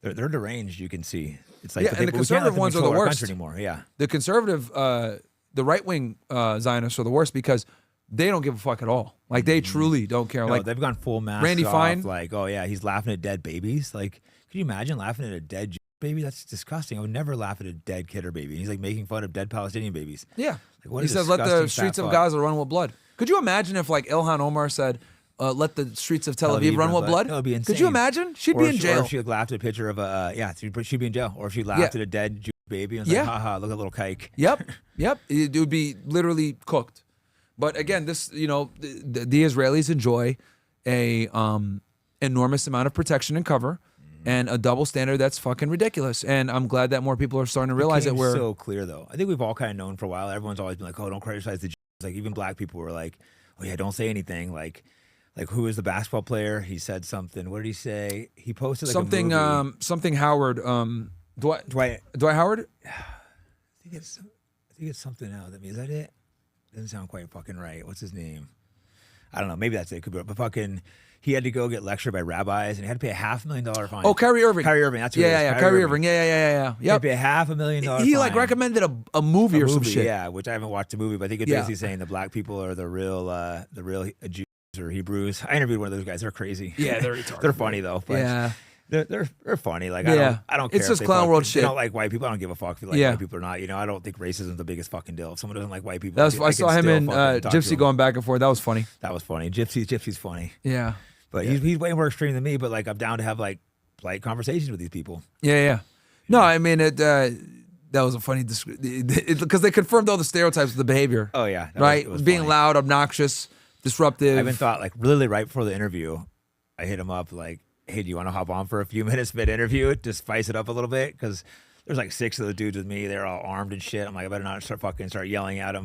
[SPEAKER 1] They're deranged. You can see. It's like
[SPEAKER 2] and the conservative ones are the worst
[SPEAKER 1] anymore. Yeah,
[SPEAKER 2] the conservative, the right wing Zionists are the worst because they don't give a fuck at all. Like they truly don't care.
[SPEAKER 1] No,
[SPEAKER 2] like
[SPEAKER 1] they've gone full mask.
[SPEAKER 2] Randy Fine,
[SPEAKER 1] like, oh yeah, he's laughing at dead babies. Like, could you imagine laughing at a dead baby? That's disgusting. I would never laugh at a dead kid or baby. And he's like making fun of dead Palestinian babies.
[SPEAKER 2] Yeah, like, he says, "Let the streets of Gaza run with blood." Could you imagine if like Ilhan Omar said, let the streets of Tel Aviv run with blood?
[SPEAKER 1] That would be insane.
[SPEAKER 2] Could you imagine? She'd be in jail.
[SPEAKER 1] Or if she laughed at a picture of she'd be in jail. Or if she laughed at a dead Jewish baby and was like, haha, look at little kike.
[SPEAKER 2] Yep. It would be literally cooked. But again, this, you know, the Israelis enjoy a enormous amount of protection and cover and a double standard that's fucking ridiculous. And I'm glad that more people are starting to realize that we're
[SPEAKER 1] so clear though. I think we've all kind of known for a while. Everyone's always been like, oh, don't criticize the Jews. Like even black people were like, oh yeah, don't say anything. Like who is the basketball player? He said something. What did he say? He posted like
[SPEAKER 2] something.
[SPEAKER 1] A movie.
[SPEAKER 2] Something Howard. Dwight Howard.
[SPEAKER 1] I think it's something else. Is that it? Doesn't sound quite fucking right. What's his name? I don't know. Maybe that's it. Could be. But fucking, he had to go get lectured by rabbis, and he had to pay $500,000 fine.
[SPEAKER 2] Oh, Kyrie Irving.
[SPEAKER 1] Kyrie Irving. That's who
[SPEAKER 2] yeah. Kyrie Irving. Yeah.
[SPEAKER 1] He had to pay $500,000.
[SPEAKER 2] He like recommended a movie or some shit.
[SPEAKER 1] Yeah, which I haven't watched the movie, but I think it's basically saying the black people are the real Jews or Hebrews. I interviewed one of those guys. They're crazy.
[SPEAKER 2] Yeah, they're retarded.
[SPEAKER 1] They're funny though. But
[SPEAKER 2] yeah.
[SPEAKER 1] They're funny. Like I don't care.
[SPEAKER 2] It's just clown world shit.
[SPEAKER 1] They don't like white people. I don't give a fuck if you like white people or not. You know, I don't think racism is the biggest fucking deal. If someone doesn't like white people,
[SPEAKER 2] I saw him and Gypsy going back and forth. That was funny.
[SPEAKER 1] That was funny. Gypsy's funny.
[SPEAKER 2] Yeah.
[SPEAKER 1] But he's way more extreme than me. But like I'm down to have like polite conversations with these people.
[SPEAKER 2] Yeah. No, I mean that was a funny because they confirmed all the stereotypes of the behavior.
[SPEAKER 1] Oh yeah,
[SPEAKER 2] right.
[SPEAKER 1] It was
[SPEAKER 2] being
[SPEAKER 1] funny.
[SPEAKER 2] Loud, obnoxious, disruptive.
[SPEAKER 1] I even thought like literally right before the interview, I hit him up like, "Hey, do you want to hop on for a few minutes mid-interview? Just spice it up a little bit because." There's like 6 of the dudes with me. They're all armed and shit. I'm like, I better not start yelling at them,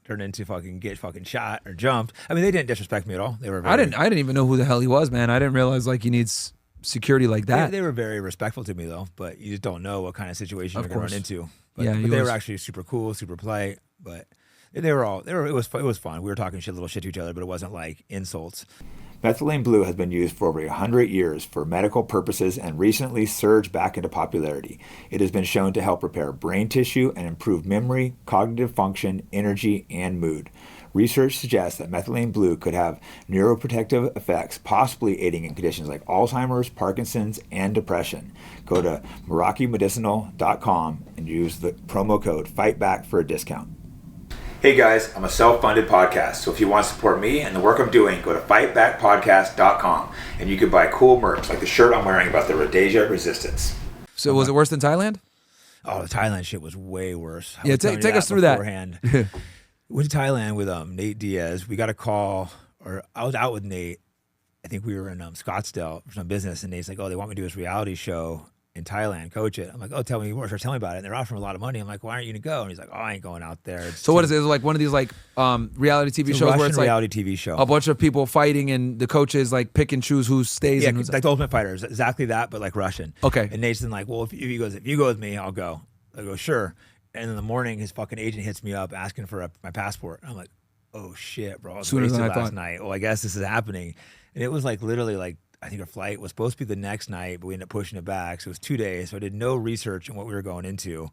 [SPEAKER 1] turn into get shot or jumped. I mean, they didn't disrespect me at all. They were.
[SPEAKER 2] I didn't even know who the hell he was, man. I didn't realize like he needs security like that.
[SPEAKER 1] They were very respectful to me though, but you just don't know what kind of situation you're gonna run into. But,
[SPEAKER 2] yeah,
[SPEAKER 1] but they were actually super cool, super polite. But it was fun. We were talking little shit to each other, but it wasn't like insults. Methylene blue has been used for over 100 years for medical purposes and recently surged back into popularity. It has been shown to help repair brain tissue and improve memory, cognitive function, energy, and mood. Research suggests that methylene blue could have neuroprotective effects, possibly aiding in conditions like Alzheimer's, Parkinson's, and depression. Go to MerakiMedicinal.com and use the promo code FIGHTBACK for a discount. Hey guys, I'm a self-funded podcast, so if you want to support me and the work I'm doing, go to fightbackpodcast.com and you can buy cool merch like the shirt I'm wearing about the Rhodesia Resistance.
[SPEAKER 2] So was it worse than Thailand?
[SPEAKER 1] Oh, the Thailand shit was way worse.
[SPEAKER 2] Yeah, take us through beforehand.
[SPEAKER 1] That. Went to Thailand with Nate Diaz. We got a call, or I was out with Nate. I think we were in Scottsdale for some business, and Nate's like, "Oh, they want me to do this reality show in Thailand, coach it." I'm like, "Oh, tell me more. Tell me about it." And they're offering a lot of money. I'm like, "Why aren't you gonna go?" And he's like, "Oh, I ain't going out there."
[SPEAKER 2] So what is it? Is it like one of these like reality TV shows where it's like
[SPEAKER 1] reality TV show,
[SPEAKER 2] a bunch of people fighting, and the coaches like pick and choose who stays.
[SPEAKER 1] Yeah,
[SPEAKER 2] and
[SPEAKER 1] like the Ultimate Fighter, exactly that, but like Russian.
[SPEAKER 2] Okay.
[SPEAKER 1] And Nate's like, "Well, if you go with me, I'll go." I go, "Sure." And in the morning, his fucking agent hits me up asking for my passport. I'm like, "Oh shit, bro! I was wasted last night. Well, I guess this is happening." And it was like literally like. I think our flight was supposed to be the next night, but we ended up pushing it back. So it was 2 days. So I did no research on what we were going into.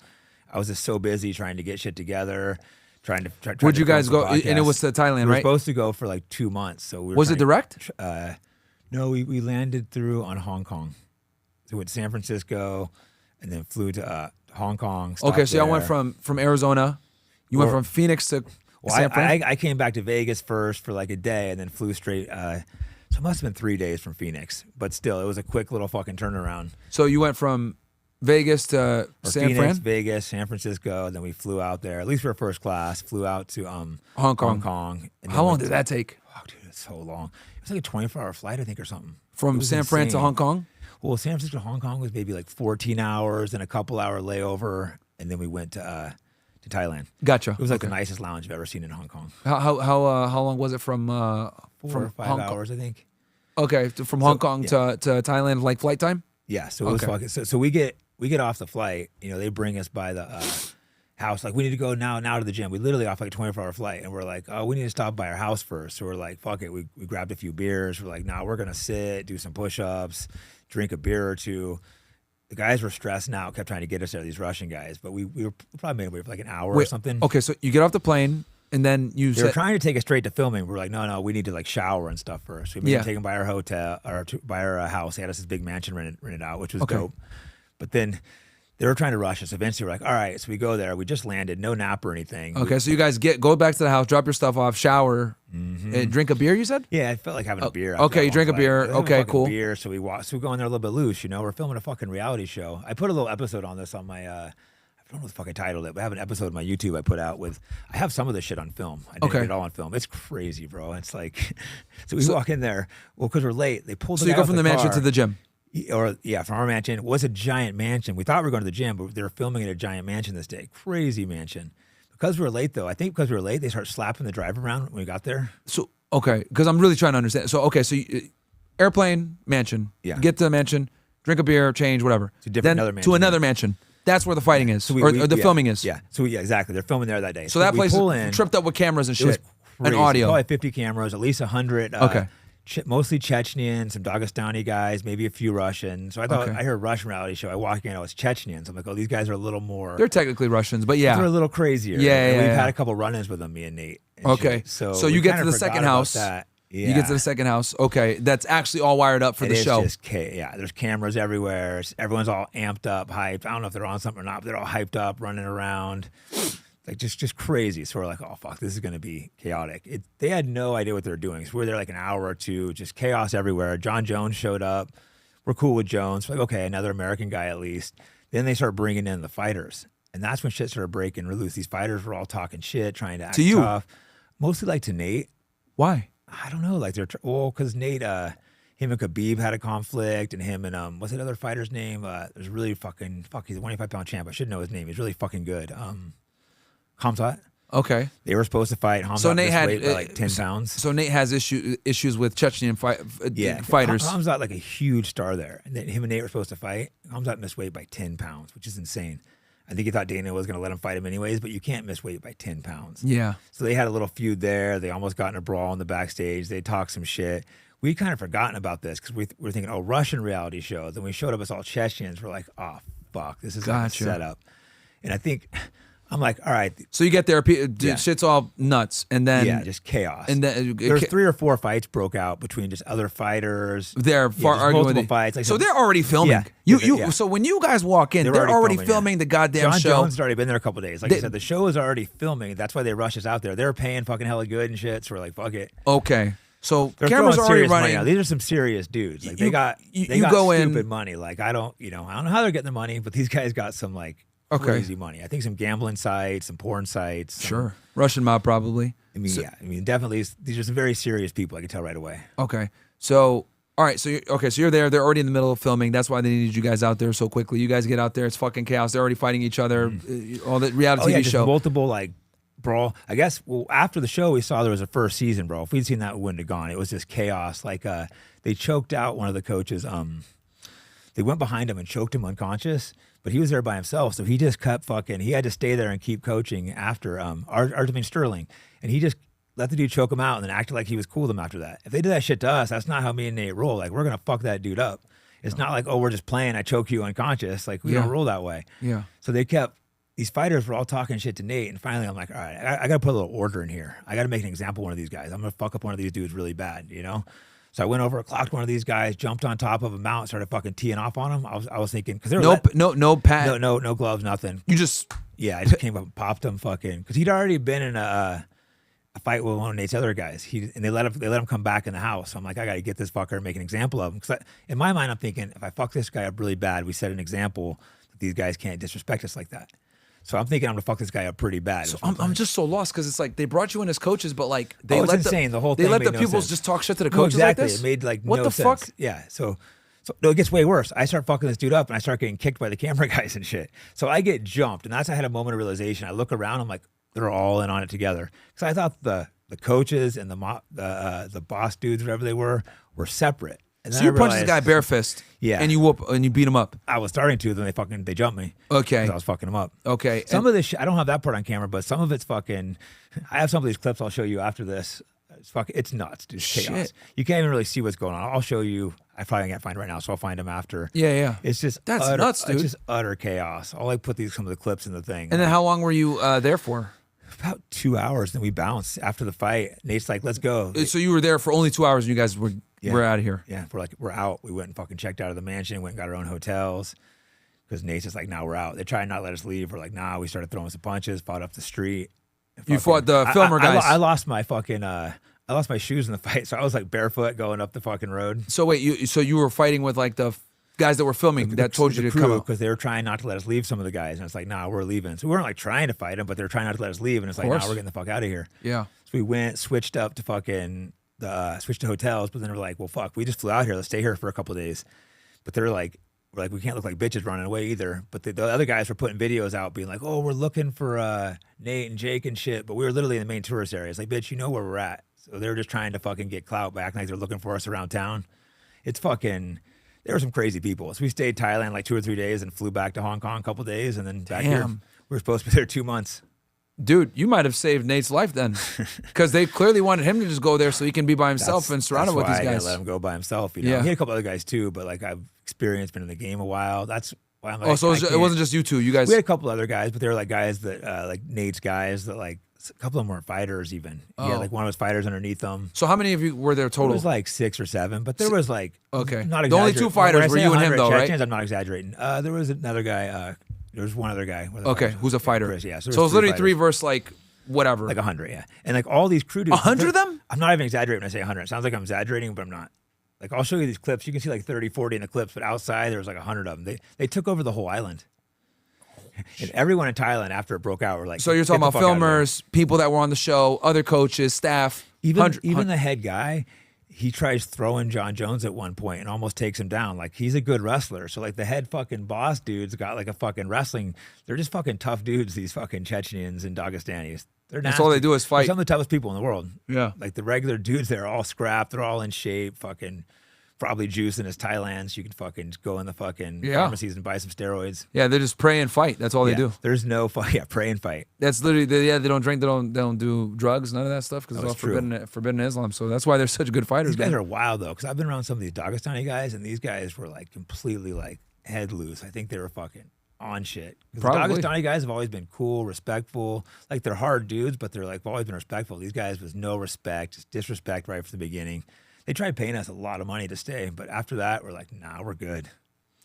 [SPEAKER 1] I was just so busy trying to get shit together, trying to.
[SPEAKER 2] Where'd you guys go? And it was to Thailand, right?
[SPEAKER 1] We were supposed to go for like 2 months. So we were
[SPEAKER 2] was it direct?
[SPEAKER 1] No, we landed through on Hong Kong. So we went to San Francisco, and then flew to Hong Kong.
[SPEAKER 2] Okay, so y'all went from Arizona. You went from Phoenix to San Fran?
[SPEAKER 1] I came back to Vegas first for like a day, and then flew straight. So it must have been 3 days from Phoenix, but still, it was a quick little fucking turnaround.
[SPEAKER 2] So you went from Vegas to San Fran?
[SPEAKER 1] Vegas, San Francisco, and then we flew out there. At least we were first class. Flew out to
[SPEAKER 2] Hong Kong.
[SPEAKER 1] And
[SPEAKER 2] how long did that take?
[SPEAKER 1] Oh, dude, it's so long. It was like a 24-hour flight, I think, or something.
[SPEAKER 2] From San Fran to Hong Kong?
[SPEAKER 1] Well, San Francisco to Hong Kong was maybe like 14 hours and a couple-hour layover, and then we went to Thailand.
[SPEAKER 2] Gotcha.
[SPEAKER 1] It was like the nicest lounge I've ever seen in Hong Kong.
[SPEAKER 2] How long was it from
[SPEAKER 1] 4 or 5 hours, I think.
[SPEAKER 2] Okay, from Hong Kong to Thailand, like flight time?
[SPEAKER 1] Yeah, so it was fucking. So we get off the flight. You know, they bring us by the house. Like, we need to go now to the gym. We literally off like a 24-hour flight, and we're like, oh, we need to stop by our house first. So we're like, fuck it. We grabbed a few beers. We're like, nah, we're gonna sit, do some push-ups, drink a beer or two. The guys were stressed out, kept trying to get us there, these Russian guys, but we probably made away for like an hour or something.
[SPEAKER 2] Okay, so you get off the plane. And then
[SPEAKER 1] they were trying to take us straight to filming. We're like, no, we need to like shower and stuff first. So we made them take them by our hotel or by our house. They had us this big mansion rented out, which was dope. But then they were trying to rush us. Eventually, we're like, all right. So we go there. We just landed, no nap or anything.
[SPEAKER 2] Okay, so you guys go back to the house, drop your stuff off, shower, and drink a beer. You said?
[SPEAKER 1] Yeah, I felt like having a beer.
[SPEAKER 2] Okay, you drink a beer. Okay, cool.
[SPEAKER 1] Beer. So we go in there a little bit loose. You know, we're filming a fucking reality show. I put a little episode on this on my. I don't know what the fuck I titled it, but I have an episode of my YouTube I put out with. I have some of this shit on film. I didn't get it all on film. It's crazy, bro. It's like, so we walk in there. Well, because we're late, they pulled.
[SPEAKER 2] So you go from the mansion to the gym.
[SPEAKER 1] From our mansion. It was a giant mansion. We thought we were going to the gym, but they were filming at a giant mansion this day. Crazy mansion. Because we were late, though. I think because we were late, they started slapping the driver around when we got there.
[SPEAKER 2] So because I'm really trying to understand. So airplane, mansion.
[SPEAKER 1] Yeah.
[SPEAKER 2] You get to the mansion, drink a beer, change, whatever. To another mansion. That's where the fighting is, or the filming is.
[SPEAKER 1] Yeah. So exactly. They're filming there that day.
[SPEAKER 2] So that place is tripped up with cameras and shit and audio.
[SPEAKER 1] Probably 50 cameras, at least 100. Mostly Chechenian, some Dagestani guys, maybe a few Russians. So I thought I heard Russian reality show. I walk in, it's Chechenians. I'm like, oh, these guys are a little more.
[SPEAKER 2] They're technically Russians, but yeah,
[SPEAKER 1] they're a little crazier.
[SPEAKER 2] Yeah,
[SPEAKER 1] we've had a couple run-ins with them, me and Nate.
[SPEAKER 2] So you get to the second house. Yeah. You get to the second house. Okay, that's actually all wired up for the show.
[SPEAKER 1] There's cameras everywhere. Everyone's all amped up, hyped. I don't know if they're on something or not, but they're all hyped up, running around. like just crazy. So we're like, oh fuck, this is gonna be chaotic. They had no idea what they were doing. So we were there like an hour or two, just chaos everywhere. John Jones showed up. We're cool with Jones. We're like, okay, another American guy at least. Then they start bringing in the fighters, and that's when shit started breaking loose. These fighters were all talking shit, trying to act tough. Mostly like to Nate.
[SPEAKER 2] Why?
[SPEAKER 1] I don't know. Like because Nate, him and Khabib had a conflict, and him and what's that other fighter's name? There's really he's a 25-pound champ. I should know his name. He's really fucking good. Khamzat.
[SPEAKER 2] Okay.
[SPEAKER 1] They were supposed to fight. Khamzat
[SPEAKER 2] so Nate had
[SPEAKER 1] weight by like 10 pounds.
[SPEAKER 2] So Nate has issues with Chechen fighters.
[SPEAKER 1] Khamzat like a huge star there, and then him and Nate were supposed to fight. Khamzat missed weight by 10 pounds, which is insane. I think he thought Dana was going to let him fight him anyways, but you can't miss weight by 10 pounds.
[SPEAKER 2] Yeah.
[SPEAKER 1] So they had a little feud there. They almost got in a brawl in the backstage. They talked some shit. We kind of forgotten about this because we were thinking, oh, Russian reality show. Then we showed up as all Chechens. We're like, oh, fuck, this is like a setup. And I think, I'm like, all right.
[SPEAKER 2] So you get there, shit's all nuts, and then
[SPEAKER 1] just chaos.
[SPEAKER 2] And then
[SPEAKER 1] there's 3 or 4 fights broke out between just other fighters.
[SPEAKER 2] They're arguing
[SPEAKER 1] multiple fights. Like
[SPEAKER 2] so they're already filming. So when you guys walk in, they're already filming the goddamn
[SPEAKER 1] John
[SPEAKER 2] show.
[SPEAKER 1] Jones has already been there a couple days. Like I said, the show is already filming. That's why they rush us out there. They're paying fucking hella good and shit. So we're like, fuck it.
[SPEAKER 2] Okay. So
[SPEAKER 1] they're
[SPEAKER 2] cameras are already running.
[SPEAKER 1] These are some serious dudes. Like they got stupid money. Like I don't know how they're getting the money, but these guys got some like crazy money. I think some gambling sites, some porn sites.
[SPEAKER 2] Sure. Russian mob probably.
[SPEAKER 1] I mean, definitely these are some very serious people. I can tell right away.
[SPEAKER 2] Okay. So all right, so you're there. They're already in the middle of filming. That's why they needed you guys out there so quickly. You guys get out there. It's fucking chaos. They're already fighting each other. All the reality TV show.
[SPEAKER 1] Multiple like brawl. I guess. Well, after the show, we saw there was a first season brawl. If we'd seen that, we wouldn't have gone. It was just chaos. Like they choked out one of the coaches. They went behind him and choked him unconscious, but he was there by himself, so he just kept fucking. He had to stay there and keep coaching after Artemis Sterling, and he just let the dude choke him out and then acted like he was cool with him after that. If they did that shit to us, that's not how me and Nate roll. Like we're gonna fuck that dude up. It's not like, oh, we're just playing. I choke you unconscious. Like we don't roll that way.
[SPEAKER 2] Yeah.
[SPEAKER 1] So they kept. These fighters were all talking shit to Nate, and finally I'm like, all right, I got to put a little order in here. I got to make an example of one of these guys. I'm going to fuck up one of these dudes really bad, you know? So I went over, clocked one of these guys, jumped on top of a mount, started fucking teeing off on him. I was thinking, because there were
[SPEAKER 2] no pad.
[SPEAKER 1] No gloves, nothing.
[SPEAKER 2] You just...
[SPEAKER 1] Yeah, I just came up and popped him fucking, because he'd already been in a fight with one of Nate's other guys. And they let him come back in the house. So I'm like, I got to get this fucker and make an example of him. Because in my mind, I'm thinking, if I fuck this guy up really bad, we set an example that these guys can't disrespect us like that. So I'm thinking I'm gonna fuck this guy up pretty bad.
[SPEAKER 2] So I'm just so lost because it's like they brought you in as coaches, but like they
[SPEAKER 1] let insane. The whole thing
[SPEAKER 2] they let the
[SPEAKER 1] no
[SPEAKER 2] pupils
[SPEAKER 1] sense.
[SPEAKER 2] Just talk shit to the coaches
[SPEAKER 1] exactly.
[SPEAKER 2] like this.
[SPEAKER 1] It made like
[SPEAKER 2] what
[SPEAKER 1] no
[SPEAKER 2] the
[SPEAKER 1] sense.
[SPEAKER 2] fuck?
[SPEAKER 1] Yeah. So no, it gets way worse. I start fucking this dude up and I start getting kicked by the camera guys and shit. So I get jumped, and that's I had a moment of realization. I look around, I'm like, they're all in on it together. Because I thought the coaches and the boss dudes, whatever they were separate. And
[SPEAKER 2] so you punched this guy bare fist, and you beat him up.
[SPEAKER 1] I was starting to, then they jumped me.
[SPEAKER 2] Okay,
[SPEAKER 1] I was fucking him up.
[SPEAKER 2] Okay,
[SPEAKER 1] some of this shit, I don't have that part on camera, but some of it's fucking. I have some of these clips I'll show you after this. It's nuts, dude. It's chaos.
[SPEAKER 2] Shit.
[SPEAKER 1] You can't even really see what's going on. I'll show you. I probably can't find it right now, so I'll find them after.
[SPEAKER 2] Yeah.
[SPEAKER 1] It's just
[SPEAKER 2] that's nuts, dude.
[SPEAKER 1] It's just utter chaos. I'll like put some of the clips in the thing.
[SPEAKER 2] And then how long were you there for?
[SPEAKER 1] About 2 hours. Then we bounced after the fight. Nate's like, "Let's go."
[SPEAKER 2] So you were there for only 2 hours, and you guys were out of here.
[SPEAKER 1] Yeah, we're out. We went and fucking checked out of the mansion. Went and got our own hotels. Because Nate's just like, "Nah, we're out." They tried not to let us leave. We're like, "Nah." We started throwing some punches. Fought up the street.
[SPEAKER 2] You fought the filmer guys.
[SPEAKER 1] I lost my fucking. I lost my shoes in the fight, so I was like barefoot going up the fucking road.
[SPEAKER 2] So wait, you were fighting with like the guys that were filming that told you to come out
[SPEAKER 1] because they were trying not to let us leave some of the guys, and it's like, nah, we're leaving. So we weren't like trying to fight them, but they were trying not to let us leave, and it's like, nah, we're getting the fuck out of here.
[SPEAKER 2] Yeah.
[SPEAKER 1] So we went, switched up to fucking switched to hotels, but then we're like, well, fuck, we just flew out here. Let's stay here for a couple of days. But they're like, we can't look like bitches running away either. But the other guys were putting videos out, being like, oh, we're looking for Nate and Jake and shit. But we were literally in the main tourist area. It's like, bitch, you know where we're at. So they were just trying to fucking get clout back, like they're looking for us around town. It's fucking. There were some crazy people. So we stayed in Thailand like 2 or 3 days and flew back to Hong Kong a couple of days and then back here. We were supposed to be there 2 months.
[SPEAKER 2] Dude, you might have saved Nate's life then, because they clearly wanted him to just go there so he can be by himself and surrounded with these guys.
[SPEAKER 1] That's why I let him go by himself. You know?
[SPEAKER 2] Yeah.
[SPEAKER 1] He had a couple other guys too, but like I've experienced, been in the game a while. That's why I'm like,
[SPEAKER 2] oh, so it wasn't just you two. You guys.
[SPEAKER 1] We had a couple other guys, but they were like guys that like Nate's guys that like a couple of them weren't fighters even. Yeah, like one of his fighters underneath them.
[SPEAKER 2] So how many of you were there total?
[SPEAKER 1] It was like 6 or 7, but there was like
[SPEAKER 2] okay.
[SPEAKER 1] Not
[SPEAKER 2] the only 2 fighters were you and him though, right?
[SPEAKER 1] I'm not exaggerating. There was another guy. There's one other guy.
[SPEAKER 2] Okay, who's a fighter?
[SPEAKER 1] Chris, yeah.
[SPEAKER 2] So it's literally 3 versus like whatever.
[SPEAKER 1] Like 100, yeah. And like all these crew dudes.
[SPEAKER 2] 100 of them?
[SPEAKER 1] I'm not even exaggerating when I say 100. It sounds like I'm exaggerating, but I'm not. Like I'll show you these clips. You can see like 30, 40 in the clips, but outside there was like 100 of them. They took over the whole island. And everyone in Thailand after it broke out were like,
[SPEAKER 2] so you're talking about filmers, people that were on the show, other coaches, staff.
[SPEAKER 1] Even the head guy, he tries throwing John Jones at one point and almost takes him down. Like he's a good wrestler. So like the head fucking boss dude's got like a fucking wrestling. They're just fucking tough dudes, these fucking Chechens and Dagestanis. They're nasty.
[SPEAKER 2] That's all they do is fight.
[SPEAKER 1] They're some of the toughest people in the world.
[SPEAKER 2] Yeah.
[SPEAKER 1] Like the regular dudes, they're all scrapped. They're all in shape. Fucking probably juicing his Thailand. So you can fucking go in the fucking pharmacies and buy some steroids.
[SPEAKER 2] Yeah, they just pray and fight. That's all they do.
[SPEAKER 1] There's no fight. Yeah, pray and fight.
[SPEAKER 2] That's literally, they don't drink, they don't do drugs, none of that stuff, because it's all forbidden Islam. So that's why they're such good fighters.
[SPEAKER 1] These guys are wild, though, because I've been around some of these Dagestani guys, and these guys were like completely like head loose. I think they were fucking on shit. The Dagestani guys have always been cool, respectful. Like they're hard dudes, but they're like always been respectful. These guys was no respect, just disrespect right from the beginning. They tried paying us a lot of money to stay, but after that, we're like, nah, we're good.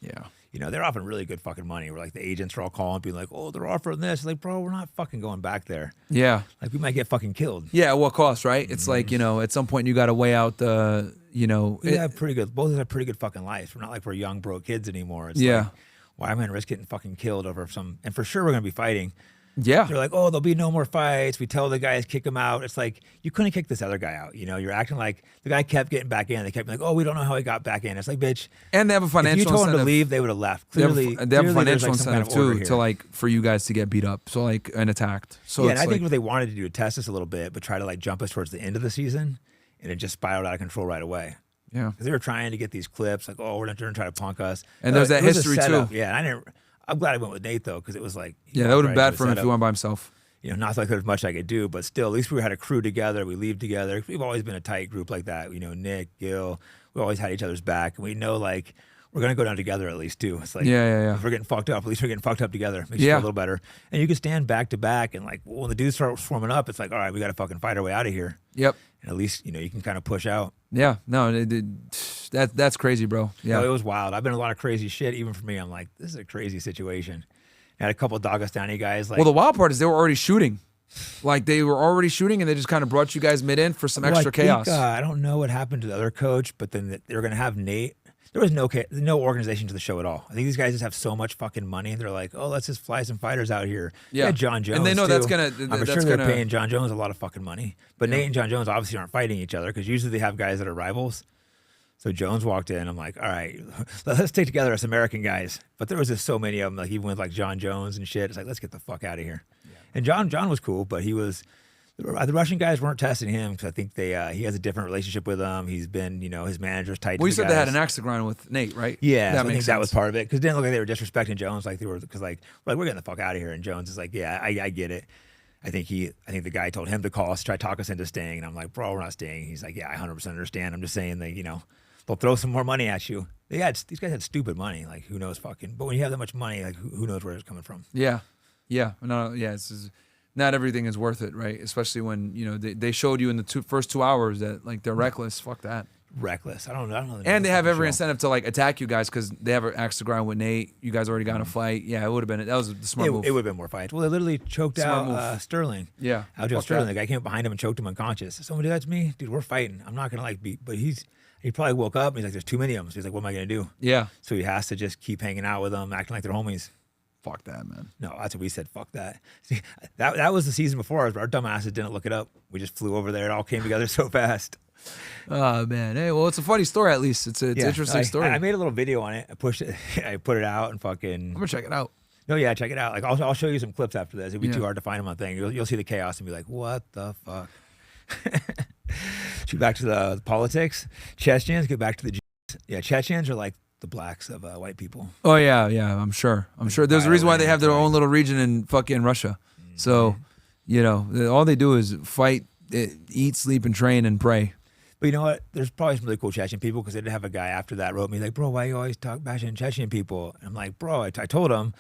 [SPEAKER 2] Yeah.
[SPEAKER 1] You know, they're offering really good fucking money. We're like, the agents are all calling, being like, oh, they're offering this. Like, bro, we're not fucking going back there.
[SPEAKER 2] Yeah.
[SPEAKER 1] Like, we might get fucking killed.
[SPEAKER 2] Yeah, what cost, right? It's like, you know, at some point you got to weigh out the, you know.
[SPEAKER 1] We have pretty good, both of us have pretty good fucking lives. We're not like we're young, broke kids anymore. It's like, why am I going to risk getting fucking killed over some, and for sure we're going to be fighting.
[SPEAKER 2] Yeah.
[SPEAKER 1] They're like, oh, there'll be no more fights. We tell the guys, kick him out. It's like, you couldn't kick this other guy out. You know, you're acting like the guy kept getting back in. They kept being like, oh, we don't know how he got back in. It's like, bitch.
[SPEAKER 2] And they have a financial
[SPEAKER 1] incentive. If you told
[SPEAKER 2] incentive.
[SPEAKER 1] him to leave, they would have left. Clearly,
[SPEAKER 2] they have a financial
[SPEAKER 1] like
[SPEAKER 2] incentive too, to like, for you guys to get beat up. So like, and attacked. So
[SPEAKER 1] yeah, and I think what they wanted to do to test us a little bit, but try to like jump us towards the end of the season, and it just spiraled out of control right away.
[SPEAKER 2] Yeah.
[SPEAKER 1] Because they were trying to get these clips, like, oh, we're not going to try to punk us.
[SPEAKER 2] And there's that history too.
[SPEAKER 1] Yeah, and I'm glad I went with Nate though, because it was like,
[SPEAKER 2] yeah, that would have been bad for him if he went by himself.
[SPEAKER 1] You know, not like there's much I could do, but still, at least we had a crew together. We leave together. We've always been a tight group like that. You know, Nick, Gil, we always had each other's back, and we know like we're gonna go down together at least too. It's like, if we're getting fucked up, at least we're getting fucked up together. Makes you feel a little better. And you can stand back to back, and like when the dudes start swarming up, it's like, all right, we got to fucking fight our way out of here.
[SPEAKER 2] Yep.
[SPEAKER 1] And at least, you know, you can kind of push out.
[SPEAKER 2] Yeah. No, that's crazy, bro. Yeah.
[SPEAKER 1] No, it was wild. I've been in a lot of crazy shit. Even for me, I'm like, this is a crazy situation. I had a couple of Dagestani guys. Like,
[SPEAKER 2] well, the wild part is they were already shooting. Like they were already shooting, and they just kind of brought you guys mid-in for some extra chaos.
[SPEAKER 1] I don't know what happened to the other coach, but then they were going to have Nate. There was no organization to the show at all. I think these guys just have so much fucking money. They're like, oh, let's just fly some fighters out here. Yeah, John Jones.
[SPEAKER 2] And they know that's gonna.
[SPEAKER 1] I'm sure they're paying John Jones a lot of fucking money. But Nate and John Jones obviously aren't fighting each other, because usually they have guys that are rivals. So Jones walked in. I'm like, all right, let's stick together as American guys. But there was just so many of them, like even with like John Jones and shit. It's like, let's get the fuck out of here. Yeah. And John was cool, but the Russian guys weren't testing him, because I think he has a different relationship with them. He's been, you know, his manager's tight.
[SPEAKER 2] Well, you said they had an axe to grind with Nate, right?
[SPEAKER 1] Yeah, so I think that was part of it, because it didn't look like they were disrespecting Jones, like they were, because like we're getting the fuck out of here. And Jones is like, yeah, I get it. I think the guy told him to call us, try to talk us into staying, and I'm like, bro, we're not staying. He's like, yeah, I 100% understand. I'm just saying that, you know, they'll throw some more money at you. These guys had stupid money, like who knows fucking. But when you have that much money, like who knows where it's coming from? Yeah,
[SPEAKER 2] no, yeah. Not everything is worth it, right? Especially when, you know, they showed you in the first 2 hours that like they're reckless. Fuck that.
[SPEAKER 1] Reckless. I don't know.
[SPEAKER 2] And they have every incentive to like attack you guys, because they have an axe to grind with Nate. You guys already got in a fight. Yeah, it would have been. That was the smart move.
[SPEAKER 1] It would have been more fights. Well, they literally choked out Sterling.
[SPEAKER 2] Yeah,
[SPEAKER 1] Aljo Sterling. The guy came behind him and choked him unconscious. Someone did that to me, dude. We're fighting. I'm not gonna like beat, but he probably woke up and he's like, there's too many of them. So he's like, what am I gonna do?
[SPEAKER 2] Yeah.
[SPEAKER 1] So he has to just keep hanging out with them, acting like they're homies.
[SPEAKER 2] Fuck that, man.
[SPEAKER 1] No, that's what we said. Fuck that. See, that was the season before ours, but our dumbasses didn't look it up. We just flew over there. It all came together so fast.
[SPEAKER 2] Oh man. Hey, well, it's a funny story. At least it's an interesting story.
[SPEAKER 1] I made a little video on it. I pushed it. I put it out and fucking.
[SPEAKER 2] I'm gonna check it out.
[SPEAKER 1] No, yeah, check it out. Like I'll show you some clips after this. It'd be too hard to find them on thing. You'll see the chaos and be like, what the fuck. Shoot, back to the politics. Chechens. Get back to the Jews. Yeah, Chechens are like the blacks of white people.
[SPEAKER 2] Oh yeah. I'm sure. There's a reason why they have their own little region in fucking Russia. Mm-hmm. So, you know, all they do is fight, eat, sleep, and train and pray.
[SPEAKER 1] But you know what? There's probably some really cool Chechen people, because they did have a guy after that wrote me like, bro, why you always talk bashing Chechen people? And I'm like, bro, I told him,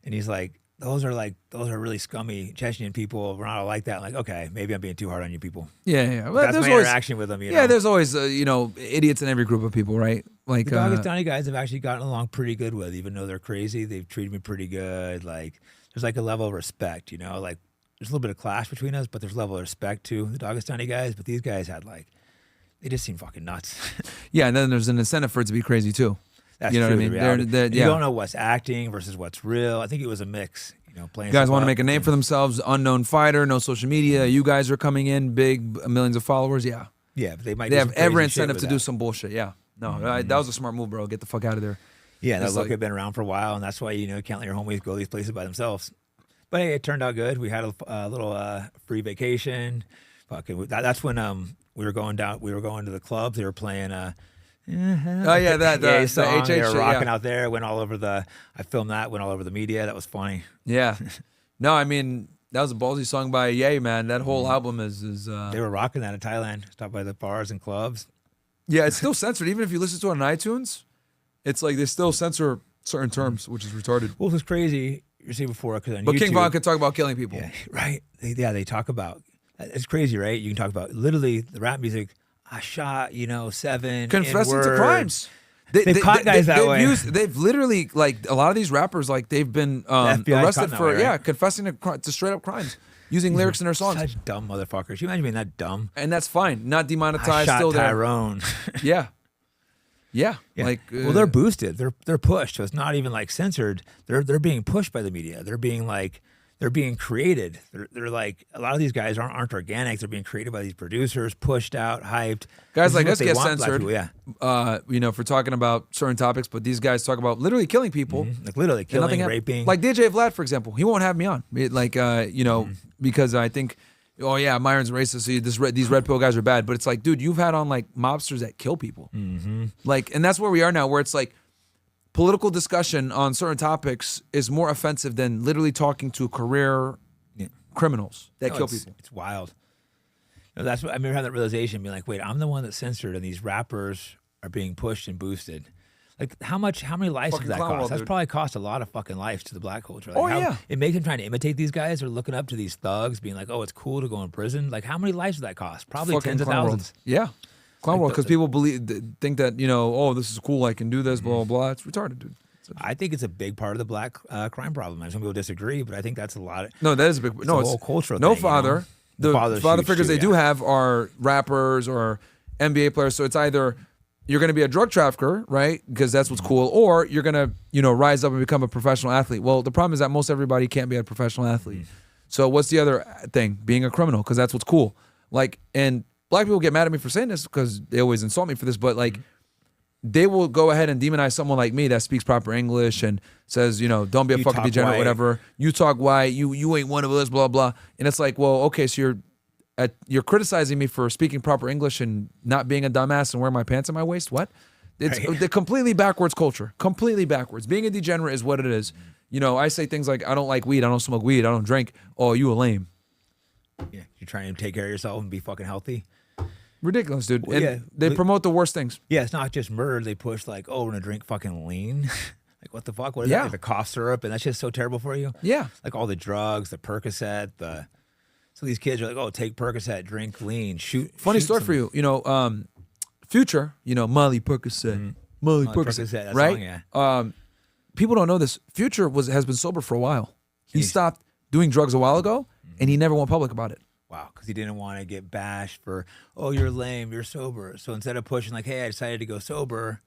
[SPEAKER 1] and he's like, those are really scummy Chechen people. We're not all like that. Like, okay, maybe I'm being too hard on you people.
[SPEAKER 2] Yeah.
[SPEAKER 1] Well, that's my interaction with them.
[SPEAKER 2] There's always idiots in every group of people, right? Like
[SPEAKER 1] the Dagestani guys have actually gotten along pretty good with, even though they're crazy. They've treated me pretty good. Like there's like a level of respect, like there's a little bit of clash between us, but there's a level of respect to the Dagestani guys. But these guys they just seem fucking nuts.
[SPEAKER 2] Yeah, and then there's an incentive for it to be crazy too.
[SPEAKER 1] That's
[SPEAKER 2] you know
[SPEAKER 1] true,
[SPEAKER 2] what I mean?
[SPEAKER 1] You don't know what's acting versus what's real. I think it was a mix. Playing
[SPEAKER 2] guys want to make a name for themselves. Unknown fighter, no social media. You guys are coming in big, millions of followers. Yeah.
[SPEAKER 1] Yeah, but
[SPEAKER 2] they have every incentive to do some bullshit. Yeah. No, that was a smart move, bro. Get the fuck out of there.
[SPEAKER 1] Yeah, that luck had been around for a while, and that's why you can't let your homies go these places by themselves. But hey, it turned out good. We had a little free vacation. That's when we were going down. We were going to the clubs. They were playing.
[SPEAKER 2] Oh yeah, the
[SPEAKER 1] song.
[SPEAKER 2] HH
[SPEAKER 1] they were rocking out there. Went all over I filmed that. Went all over the media. That was funny.
[SPEAKER 2] Yeah. No, I mean that was a ballsy song by Ye, man. That whole album is.
[SPEAKER 1] They were rocking that in Thailand. Stopped by the bars and clubs.
[SPEAKER 2] Yeah, it's still censored. Even if you listen to it on iTunes, it's like they still censor certain terms, which is retarded.
[SPEAKER 1] Well, it was crazy. You see before because on
[SPEAKER 2] but
[SPEAKER 1] YouTube,
[SPEAKER 2] King Von could talk about killing people.
[SPEAKER 1] Yeah, right. They talk about. It's crazy, right? You can talk about literally the rap music. I shot, 7
[SPEAKER 2] confessing to crimes.
[SPEAKER 1] They've caught guys that way.
[SPEAKER 2] They've literally, like, a lot of these rappers, like, they've been arrested for, right? Confessing to straight up crimes, using lyrics in their songs.
[SPEAKER 1] Such dumb motherfuckers. Can you imagine being that dumb?
[SPEAKER 2] And that's fine. Not demonetized.
[SPEAKER 1] I shot
[SPEAKER 2] still
[SPEAKER 1] Tyrone.
[SPEAKER 2] Yeah. Like,
[SPEAKER 1] well, they're boosted. They're pushed. So it's not even like censored. They're being pushed by the media. They're being created. They're like, a lot of these guys aren't organic. They're being created by these producers, pushed out, hyped.
[SPEAKER 2] Guys like us get censored.
[SPEAKER 1] People,
[SPEAKER 2] for talking about certain topics, but these guys talk about literally killing people.
[SPEAKER 1] Mm-hmm. Like literally killing, raping.
[SPEAKER 2] Like DJ Vlad, for example. He won't have me on. Because I think, Myron's racist. So these red pill guys are bad. But it's like, dude, you've had on like mobsters that kill people.
[SPEAKER 1] Mm-hmm.
[SPEAKER 2] Like, and that's where we are now, where it's like, political discussion on certain topics is more offensive than literally talking to career criminals that kill people.
[SPEAKER 1] It's wild. That's what I remember having that realization, being like, wait, I'm the one that's censored, and these rappers are being pushed and boosted. Like, how many lives does that cost? That's probably cost a lot of fucking lives to the black culture. Like, it makes them trying to imitate these guys or looking up to these thugs, being like, oh, it's cool to go in prison. Like, how many lives does that cost? Probably tens of thousands.
[SPEAKER 2] Yeah. Clown world, because people think that, this is cool, I can do this, blah, blah, blah. It's retarded, dude.
[SPEAKER 1] I think it's a big part of the black crime problem. Some people disagree, but I think that's a lot.
[SPEAKER 2] No, that is a big.
[SPEAKER 1] It's a whole cultural
[SPEAKER 2] no
[SPEAKER 1] thing.
[SPEAKER 2] Father. The father figures they do have are rappers or NBA players. So it's either you're going to be a drug trafficker, right? Because that's what's cool, or you're going to, rise up and become a professional athlete. Well, the problem is that most everybody can't be a professional athlete. So what's the other thing? Being a criminal, because that's what's cool. Like, and black people get mad at me for saying this because they always insult me for this, but like, they will go ahead and demonize someone like me that speaks proper English and says, don't be a fucking degenerate, whatever. You talk white, you ain't one of us, blah, blah. And it's like, well, okay, so you're criticizing me for speaking proper English and not being a dumbass and wearing my pants in my waist? What? It's the completely backwards culture. Completely backwards. Being a degenerate is what it is. I say things like, I don't like weed, I don't smoke weed, I don't drink. Oh, you a lame.
[SPEAKER 1] Yeah, you're trying to take care of yourself and be fucking healthy.
[SPEAKER 2] Ridiculous, dude. Well, they promote the worst things.
[SPEAKER 1] Yeah, it's not just murder. They push like, oh, we're gonna drink fucking lean. Like, what the fuck? What is that? Like the cough syrup, and that's just so terrible for you.
[SPEAKER 2] Yeah.
[SPEAKER 1] Like all the drugs, the Percocet, so these kids are like, oh, take Percocet, drink lean, shoot.
[SPEAKER 2] Funny story for you. Future, Molly Percocet. Molly Percocet, right?
[SPEAKER 1] Song,
[SPEAKER 2] people don't know this. Future has been sober for a while. He stopped doing drugs a while ago, and he never went public about it.
[SPEAKER 1] Wow, because he didn't want to get bashed for, oh, you're lame, you're sober. So instead of pushing like, hey, I decided to go sober,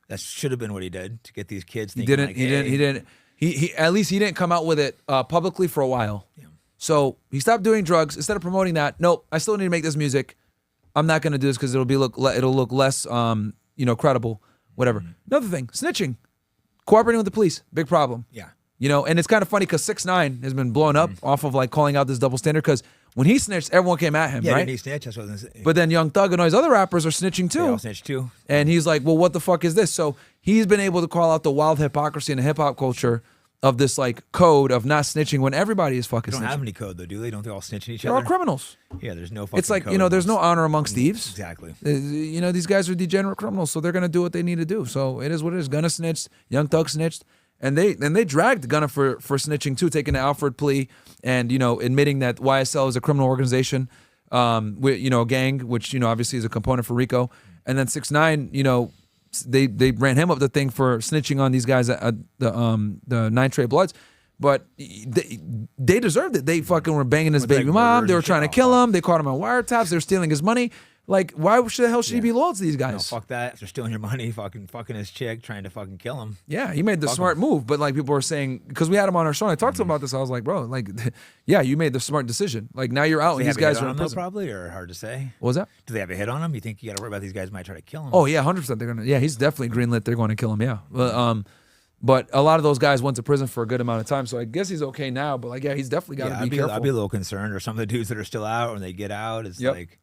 [SPEAKER 1] that should have been what he did to get these kids thinking
[SPEAKER 2] He didn't. He at least he didn't come out with it publicly for a while. Yeah. So he stopped doing drugs. Instead of promoting that, nope, I still need to make this music. I'm not going to do this because it'll look less credible, whatever. Mm-hmm. Another thing, snitching, cooperating with the police, big problem.
[SPEAKER 1] Yeah.
[SPEAKER 2] And it's kind of funny because 6ix9ine has been blown up off of like calling out this double standard because when he snitched, everyone came at him, right?
[SPEAKER 1] Yeah, he snitched. That's what I was gonna say.
[SPEAKER 2] But then Young Thug and all his other rappers are snitching too.
[SPEAKER 1] They all snitched too.
[SPEAKER 2] And he's like, well, what the fuck is this? So he's been able to call out the wild hypocrisy in the hip hop culture of this like code of not snitching when everybody is fucking snitching.
[SPEAKER 1] They don't have any code though, do they? Don't they all snitch at each
[SPEAKER 2] other?
[SPEAKER 1] other?
[SPEAKER 2] They're all criminals.
[SPEAKER 1] Yeah, there's no fucking
[SPEAKER 2] It's like,
[SPEAKER 1] code
[SPEAKER 2] there's no honor amongst thieves.
[SPEAKER 1] Exactly.
[SPEAKER 2] These guys are degenerate criminals, so they're going to do what they need to do. So it is what it is. Gunna snitched, Young Thug snitched, And they dragged Gunna for snitching too, taking the Alfred plea and, admitting that YSL is a criminal organization, with, a gang, which, obviously is a component for RICO. And then 6ix9ine, they ran him up the thing for snitching on these guys at the 9 Trey Bloods. But they deserved it. They fucking were banging his baby mom. They were trying to kill him. They caught him on wiretaps. They were stealing his money. Like, why the hell should he be loyal to these guys?
[SPEAKER 1] No, fuck that. If they're stealing your money, fucking his chick, trying to fucking kill him.
[SPEAKER 2] Yeah, he made the smart move. But like people were saying, because we had him on our show, and I talked to him about this. I was like, bro, like, yeah, you made the smart decision. Like now you're out, and these guys are in prison.
[SPEAKER 1] Probably, or hard to say.
[SPEAKER 2] What was that?
[SPEAKER 1] Do they have a hit on him? You think you got to worry about these guys might try to kill him?
[SPEAKER 2] Oh yeah, 100%. They're gonna. Yeah, he's definitely greenlit. They're going to kill him. Yeah, but a lot of those guys went to prison for a good amount of time, so I guess he's okay now. But like, yeah, he's definitely got to be careful.
[SPEAKER 1] I'd be a little concerned, or some of the dudes that are still out when they get out. It's like.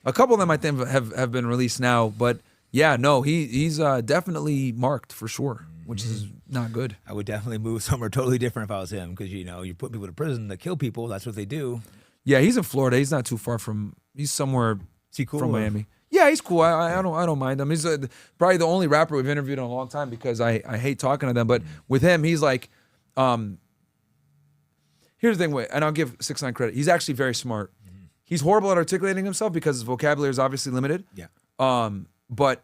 [SPEAKER 2] A couple of them, I think, have been released now, but yeah, no, he's definitely marked for sure, which is not good.
[SPEAKER 1] I would definitely move somewhere totally different if I was him, because you put people to prison to kill people. That's what they do.
[SPEAKER 2] Yeah, he's in Florida. He's not too far from. He's somewhere
[SPEAKER 1] cool
[SPEAKER 2] from Miami. Yeah, he's cool. I don't mind him. He's probably the only rapper we've interviewed in a long time because I hate talking to them. But with him, he's like, here's the thing. And I'll give 6ix9ine credit. He's actually very smart. He's horrible at articulating himself because his vocabulary is obviously limited.
[SPEAKER 1] Yeah.
[SPEAKER 2] But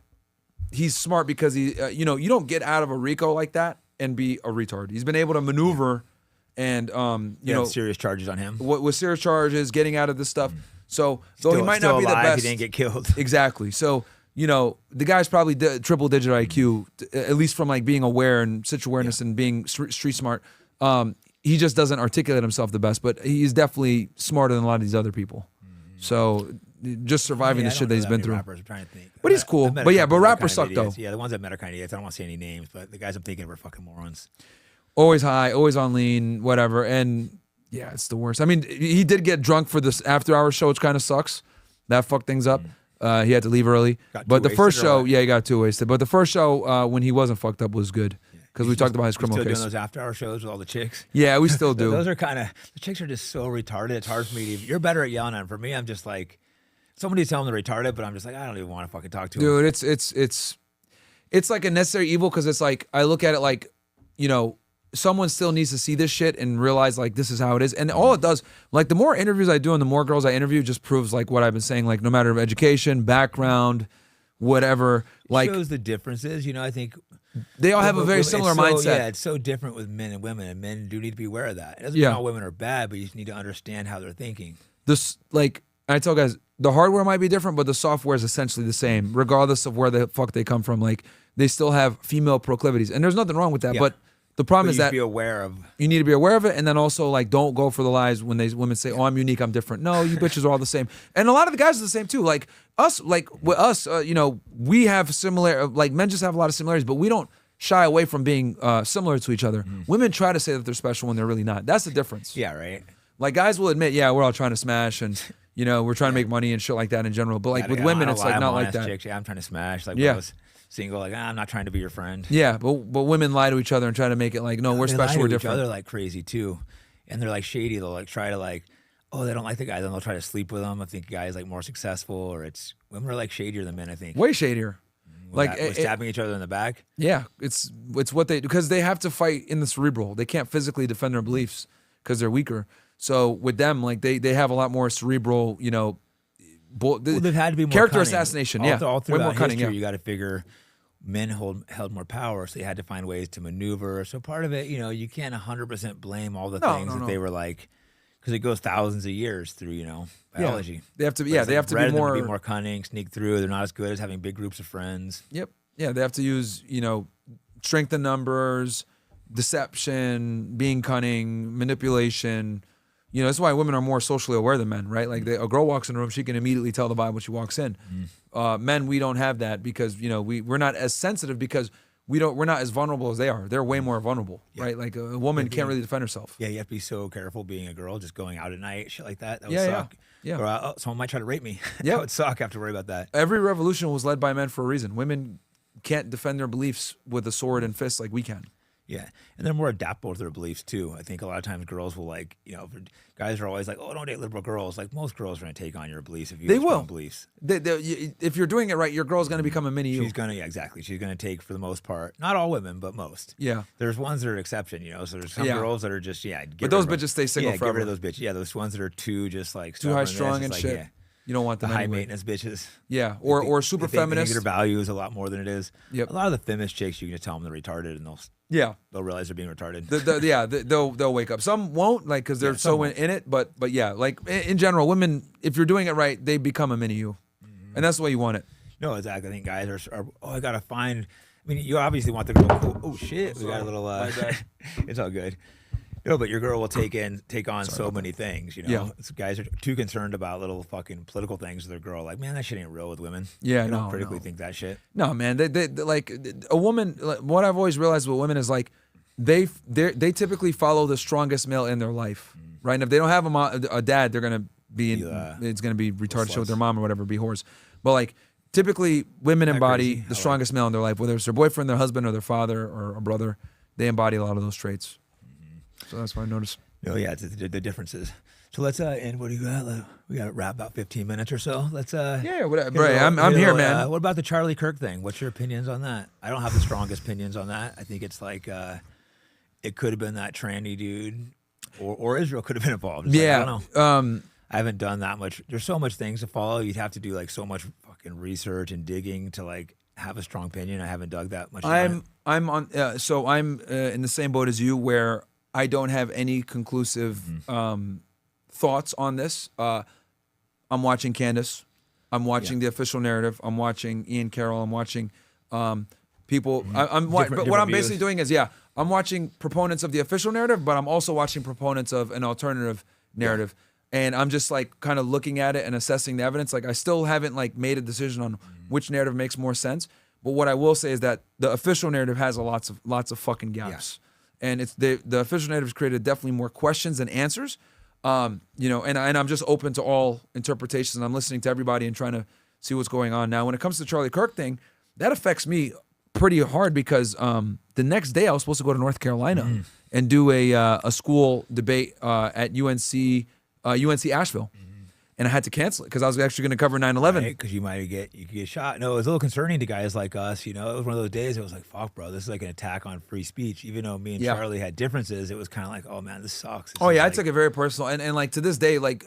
[SPEAKER 2] he's smart because he, you don't get out of a RICO like that and be a retard. He's been able to maneuver and,
[SPEAKER 1] serious charges on him.
[SPEAKER 2] With serious charges, getting out of this stuff. So though
[SPEAKER 1] he
[SPEAKER 2] he might not be the best,
[SPEAKER 1] he didn't get killed.
[SPEAKER 2] Exactly. So the guy's probably triple digit IQ, at least from like being aware and situation awareness and being street smart. He just doesn't articulate himself the best, but he's definitely smarter than a lot of these other people. So just surviving the shit that he's been through.
[SPEAKER 1] Rappers, I'm trying to think.
[SPEAKER 2] But he's cool. But rappers suck though.
[SPEAKER 1] Yeah, the ones that met are kind of idiots. I don't want to say any names, but the guys I'm thinking were fucking morons.
[SPEAKER 2] Always high, always on lean, whatever. And yeah, it's the worst. I mean, he did get drunk for this after-hour show, which kind of sucks. That fucked things up. He had to leave early. But the first show, he got too wasted. But the first show, when he wasn't fucked up, was good. Because we talked about his criminal case.
[SPEAKER 1] Still doing those after-hour shows with all the chicks?
[SPEAKER 2] Yeah, we still do.
[SPEAKER 1] Those are the chicks are just so retarded. It's hard for me to. You're better at yelling at them. For me, I'm just like, somebody's telling them they're retarded, but I'm just like, I don't even want to fucking talk to them.
[SPEAKER 2] Dude, it's like a necessary evil because it's like, I look at it like, someone still needs to see this shit and realize like this is how it is. And all it does, like the more interviews I do and the more girls I interview, just proves like what I've been saying, like no matter education, background, whatever. Like
[SPEAKER 1] it shows the differences, I think
[SPEAKER 2] they all have a very similar mindset.
[SPEAKER 1] Yeah, it's so different with men and women, and men do need to be aware of that. It doesn't mean all women are bad, but you just need to understand how they're thinking.
[SPEAKER 2] This, like, I tell guys, the hardware might be different, but the software is essentially the same, regardless of where the fuck they come from. Like, they still have female proclivities, and there's nothing wrong with that. But the problem is that
[SPEAKER 1] be aware of.
[SPEAKER 2] You need to be aware of it, and then also like don't go for the lies when women say, "Oh, I'm unique, I'm different." No, you bitches are all the same, and a lot of the guys are the same too. Like us, we have similar. Like men just have a lot of similarities, but we don't shy away from being similar to each other. Women try to say that they're special when they're really not. That's the difference.
[SPEAKER 1] Yeah, right.
[SPEAKER 2] Like guys will admit, we're all trying to smash and we're trying to make money and shit like that in general. But like with women, it's like not like that.
[SPEAKER 1] Chicks. Yeah, I'm trying to smash. Like when I was single, like I'm not trying to be your friend.
[SPEAKER 2] Yeah, but women lie to each other and try to make it like, no, we're special, we're different.
[SPEAKER 1] Each other like crazy too, and they're like shady. They'll like try to like, oh, they don't like the guy, then they'll try to sleep with them. I think the guy is like more successful, or it's women are like shadier than men. I think
[SPEAKER 2] way shadier. Like
[SPEAKER 1] stabbing each other in the back.
[SPEAKER 2] Yeah, it's what because they have to fight in the cerebral. They can't physically defend their beliefs because they're weaker. So with them, like they have a lot more cerebral,
[SPEAKER 1] they've had to be more
[SPEAKER 2] character
[SPEAKER 1] cunning.
[SPEAKER 2] Assassination.
[SPEAKER 1] All throughout
[SPEAKER 2] way more cunning.
[SPEAKER 1] History, you got to figure men held more power, so they had to find ways to maneuver. So part of it, you can't 100% blame all the things that they were like, because it goes thousands of years through, biology.
[SPEAKER 2] Yeah. They have to. They have to be more
[SPEAKER 1] cunning, sneak through. They're not as good as having big groups of friends.
[SPEAKER 2] Yep. Yeah, they have to use strength in numbers, deception, being cunning, manipulation. That's why women are more socially aware than men, right? Like a girl walks in a room, she can immediately tell the vibe when she walks in. Men, we don't have that because we're not as sensitive because we're not as vulnerable as they are. They're way more vulnerable, right? Like a woman can't really defend herself.
[SPEAKER 1] Yeah, you have to be so careful being a girl, just going out at night, shit like that. That would suck. Yeah. Or someone might try to rape me. That would suck. I have to worry about that.
[SPEAKER 2] Every revolution was led by men for a reason. Women can't defend their beliefs with a sword and fist like we can.
[SPEAKER 1] Yeah, and they're more adaptable to their beliefs too. I think a lot of times girls will like, guys are always like, oh, don't date liberal girls. Like most girls are going to take on your beliefs if you have strong beliefs.
[SPEAKER 2] If you're doing it right, your girl's going to become a mini you.
[SPEAKER 1] She's going to, exactly. She's going to take, for the most part, not all women, but most.
[SPEAKER 2] Yeah.
[SPEAKER 1] There's ones that are an exception, So there's some girls that are just,
[SPEAKER 2] but those bitches stay single forever.
[SPEAKER 1] Get rid of those bitches. Yeah, those ones that are too just like
[SPEAKER 2] too high strung and shit. Yeah. You don't want them
[SPEAKER 1] the high maintenance bitches.
[SPEAKER 2] Yeah, or super feminist.
[SPEAKER 1] Their values a lot more than it is.
[SPEAKER 2] Yep.
[SPEAKER 1] A lot of the feminist chicks, you can just tell them they're retarded, and they'll realize they're being retarded.
[SPEAKER 2] They'll wake up. Some won't, like, because they're so in it. But yeah, like in general, women, if you're doing it right, they become a mini you, and that's the way you want it.
[SPEAKER 1] No, exactly. I think guys are I gotta find. I mean, you obviously want the girl. Cool. Oh shit, we got a little. It's all good. No, but your girl will take on so many things,
[SPEAKER 2] Yeah.
[SPEAKER 1] Guys are too concerned about little fucking political things with their girl. Like, man, that shit ain't real with women.
[SPEAKER 2] Yeah,
[SPEAKER 1] they don't critically think that shit.
[SPEAKER 2] No, man. They like a woman. What I've always realized with women is like they typically follow the strongest male in their life, right? And if they don't have a dad, they're gonna be it's gonna be retarded shit with their mom or whatever, be whores. But like typically, women embody the strongest male in their life, whether it's their boyfriend, their husband, or their father or a brother. They embody a lot of those traits. So that's what I noticed.
[SPEAKER 1] Oh yeah, it's the differences. So let's end. What do you got? We got to wrap about 15 minutes or so. Let's
[SPEAKER 2] I'm here, man.
[SPEAKER 1] What about the Charlie Kirk thing? What's your opinions on that? I don't have the strongest opinions on that. I think it's like it could have been that tranny dude, or Israel could have been involved. It's I don't know. I haven't done that much. There's so much things to follow. You'd have to do like so much fucking research and digging to like have a strong opinion. I haven't dug that much. I'm in the same boat as you where I don't have any conclusive thoughts on this. I'm watching Candace. I'm watching the official narrative. I'm watching Ian Carroll. I'm watching people. But what I'm basically doing is, I'm watching proponents of the official narrative, but I'm also watching proponents of an alternative narrative. And I'm just like kind of looking at it and assessing the evidence. Like I still haven't like made a decision on which narrative makes more sense. But what I will say is that the official narrative has lots of fucking gaps. Yeah. And it's the official narrative has created definitely more questions than answers, and I'm just open to all interpretations. And I'm listening to everybody and trying to see what's going on. Now, when it comes to the Charlie Kirk thing, that affects me pretty hard because the next day I was supposed to go to North Carolina and do a school debate at UNC Asheville. And I had to cancel it because I was actually going to cover 9/11. Right, because you could get shot. No, it was a little concerning to guys like us. It was one of those days. It was like, fuck, bro, this is like an attack on free speech. Even though me and Charlie had differences, it was kind of like, oh man, this sucks.
[SPEAKER 2] I took it very personal. And like to this day, like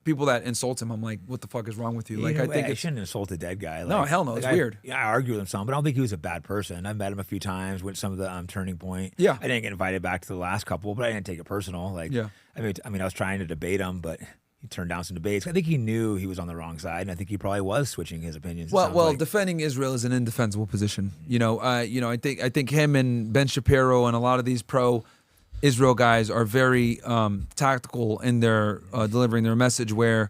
[SPEAKER 2] people that insult him, I'm like, what the fuck is wrong with you? Like, I think
[SPEAKER 1] I shouldn't insult a dead guy.
[SPEAKER 2] No, hell no, it's weird.
[SPEAKER 1] I argue with him some, but I don't think he was a bad person. I've met him a few times. Went some of the Turning Point.
[SPEAKER 2] Yeah,
[SPEAKER 1] I didn't get invited back to the last couple, but I didn't take it personal. Like, I mean, I was trying to debate him, but he turned down some debates. I think he knew he was on the wrong side, and I think he probably was switching his opinions.
[SPEAKER 2] Well, defending Israel is an indefensible position. I think him and Ben Shapiro and a lot of these pro-Israel guys are very tactical in their delivering their message. Where,